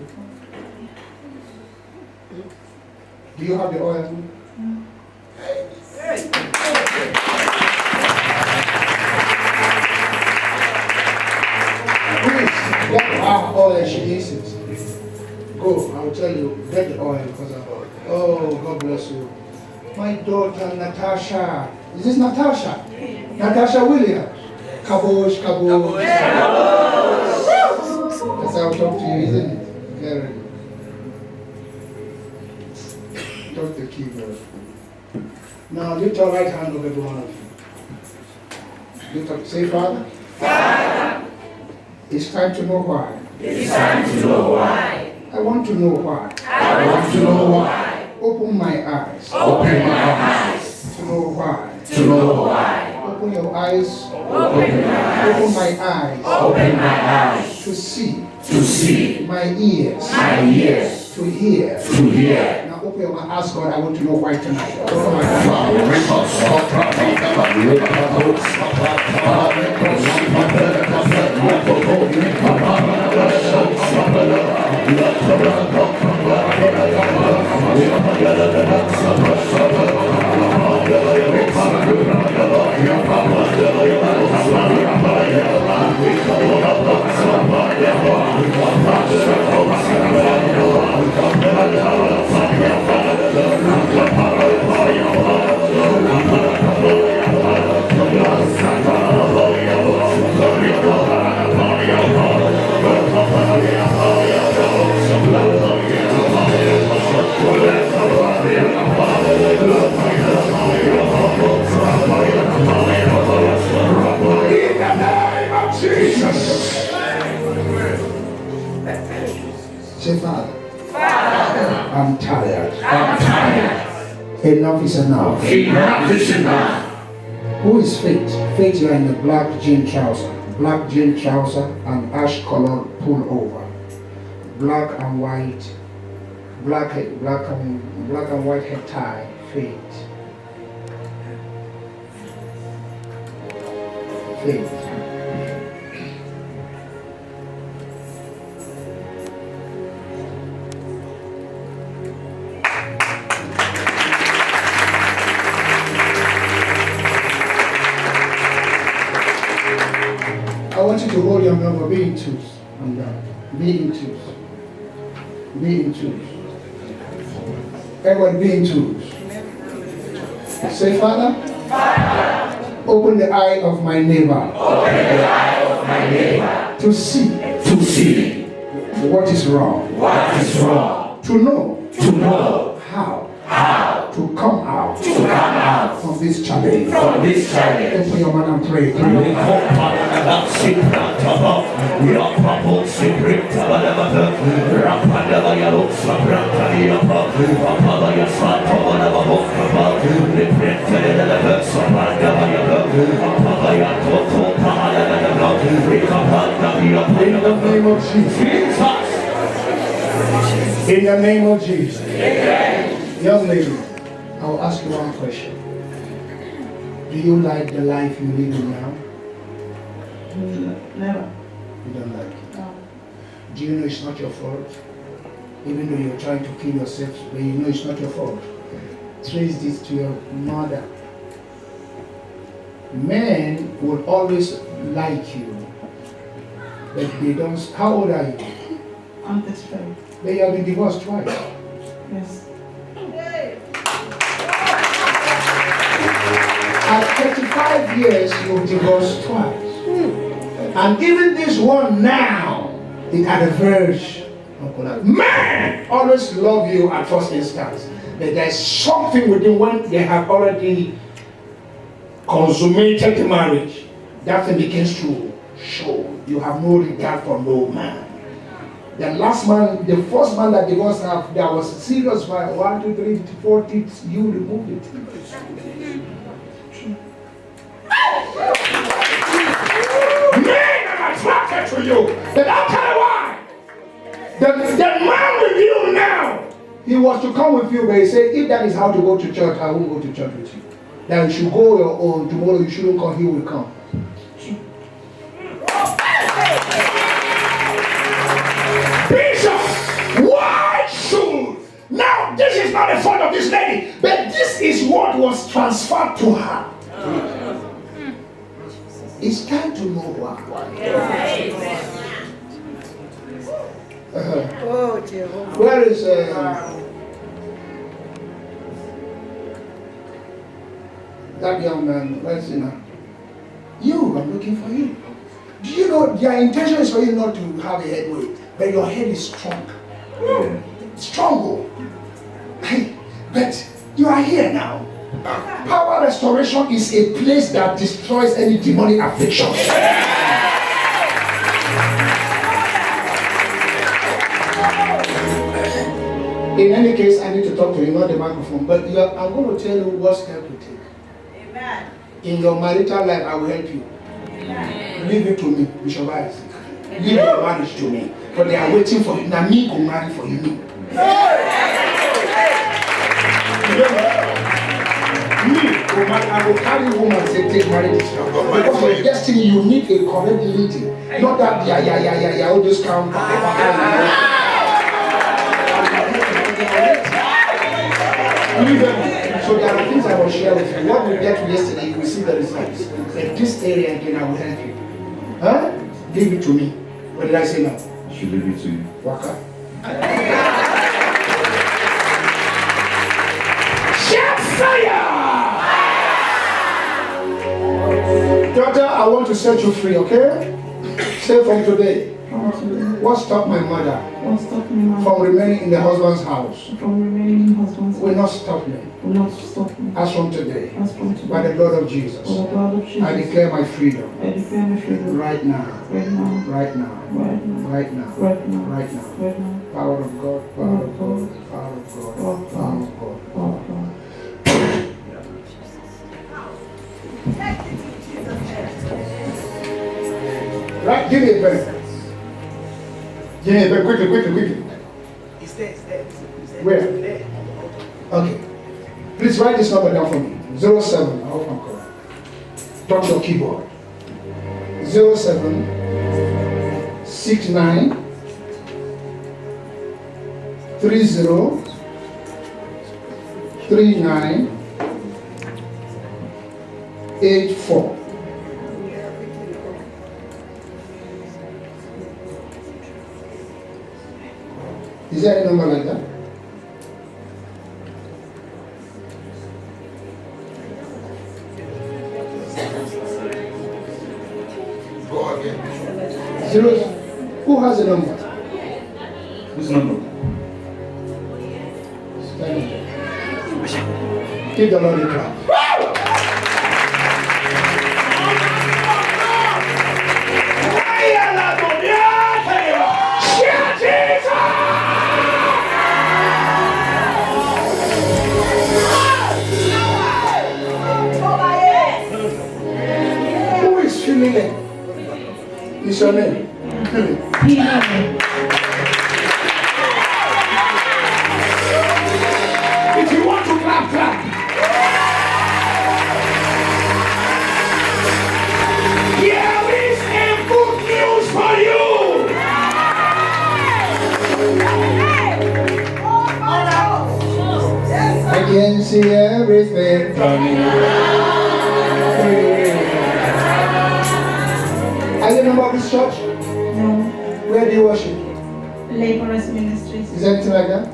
Do you have the oil? Please, get her oil, she needs it. Go, I will tell you, get the oil because of oil. Oh, God bless you. My daughter Natasha. Is this Natasha? Natasha Williams. Kabosh, kabosh. That's how I talk to you, isn't it? Very good. Talk the keyboard. Now lift your right hand over every one of you. Lift up, say, Father. Father, It's time to know why. it's time to know why. I want to know why. I want to know why. Open my eyes Open my eyes to know why. to know why. Open your eyes. Open my eyes. Open my eyes Open my eyes to see. to see. My ears My ears to hear. to hear. Now open your mouth. Ask God. I want to know why tonight. Open my eyes. Say, Father. I'm tired. Enough is enough. Enough is enough. Who is Faith? Faith, you are in the black jean trouser. Black jean trouser and ash colored pullover. Black and white. Black and white head tie. Faith. Faith. you to hold your number. Be in twos. I'm done. Be in twos. Be in twos. Everyone be in twos. Say, Father, open the eye of my neighbor. Open the eye of my neighbor. To see To see what is wrong. what is wrong. To know To know how how to come out to come out from this challenge. from this challenge. Open your mouth and pray. We hope that Siprantaba, we are Papo Siprintabada, Rapadavaya Sabrantayapa, Rapavaya Santavanavokaba, Reprinted Samandavaya, Rapavaya Toko Pahanava, Rikapandavia. In the name of Jesus. Jesus. In the name of Jesus. Young lady, I will ask you one question. Do you like the life you live in now? Never. You don't like it. No. Do you know it's not your fault? Even though you're trying to kill yourself, but you know it's not your fault. Trace this to your mother. Men will always like you, but they don't. How old are you? I'm 35. They have been divorced twice. Yes. At 35 years, you've divorced twice. And even this one now is at the verge of collapse. Men always love you at first instance, but there's something within when they have already consummated the marriage. That thing begins to show. You have no regard for no man. The last man, the first man that divorced her, there was serious fire. 1, 2, 3, 4 teeth. You removed it. Men are attracted to you. But I'll tell you why. The man with you now, he was to come with you, but he said, if that is how to go to church, I won't go to church with you. That you should go your own. Tomorrow you shouldn't come, he will come. Bishop, why should? Now, this is not the fault of this lady, but this is what was transferred to her. It's time to know why. Where is that young man? Where's he now? You, I'm looking for you. Do you know their intention is for you not to have a headway, but your head is strong. Strong. Hey, but you are here now. Power restoration is a place that destroys any demonic affliction. In any case, I need to talk to you, not the microphone, but I'm going to tell you what step to take. Amen. In your marital life, I will help you. Amen. Leave it to me, Bishop Isaac. Leave your marriage to me. But they are waiting for you. Now, me go marry for you. I will carry home and say, take marriage. Because for your destiny, you need a correct leading. Not that, all this come. So there are things I will share with you. What we get yesterday, you will see the results. In this area again, I will help you. Huh? Leave it to me. What did I say now? I should leave it to you. Waka. Shout fire! Daughter, I want to set you free, okay? Say from today. What stopped my mother from remaining in the husband's house? Will not stop me. As from today, by the blood of Jesus, I declare my freedom. Right now. Right now. Power of God. Power of God. Power of God. Power of God. Right, give me a pen. Give me a pen, quickly. It's there. Where? Okay. Please write this number down for me. 07. I hope I'm correct. Touch your keyboard. 07 69 30 39 84. Is there a number like that? Go again. Zeros. Who has a number? Which number? Give the Lord a clap. Who is feeling it? It's your name. Feel it. If you want to clap, clap. Here is a good news for you. I can see everything from you. Are you a member of this church? No. Where do you worship? Laborers Ministries. Is there anything like that?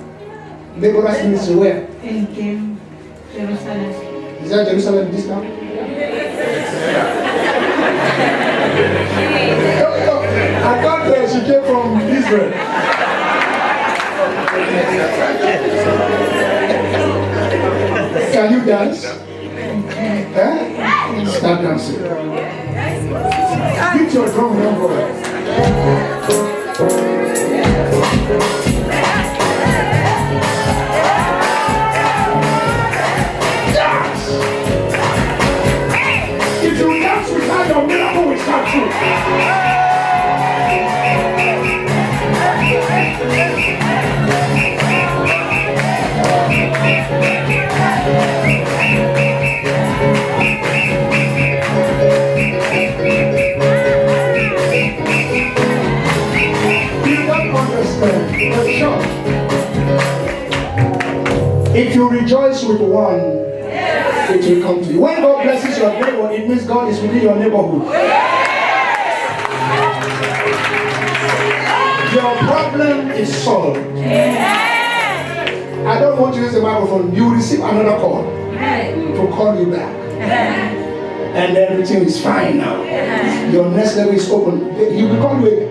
Laborers Ministry where? In Kim, Jerusalem. Is that Jerusalem this time? I thought she came from Israel. Can you dance? Eh? Start dancing. Beat your drum, young boy. Dance! If you dance without your miracle will come true. If you rejoice with one, it will come to you. When God blesses your neighbor, it means God is within your neighborhood. Your problem is solved. I don't want to use the microphone. You will receive another call to call you back. And everything is fine now. Your next level is open. He will call you.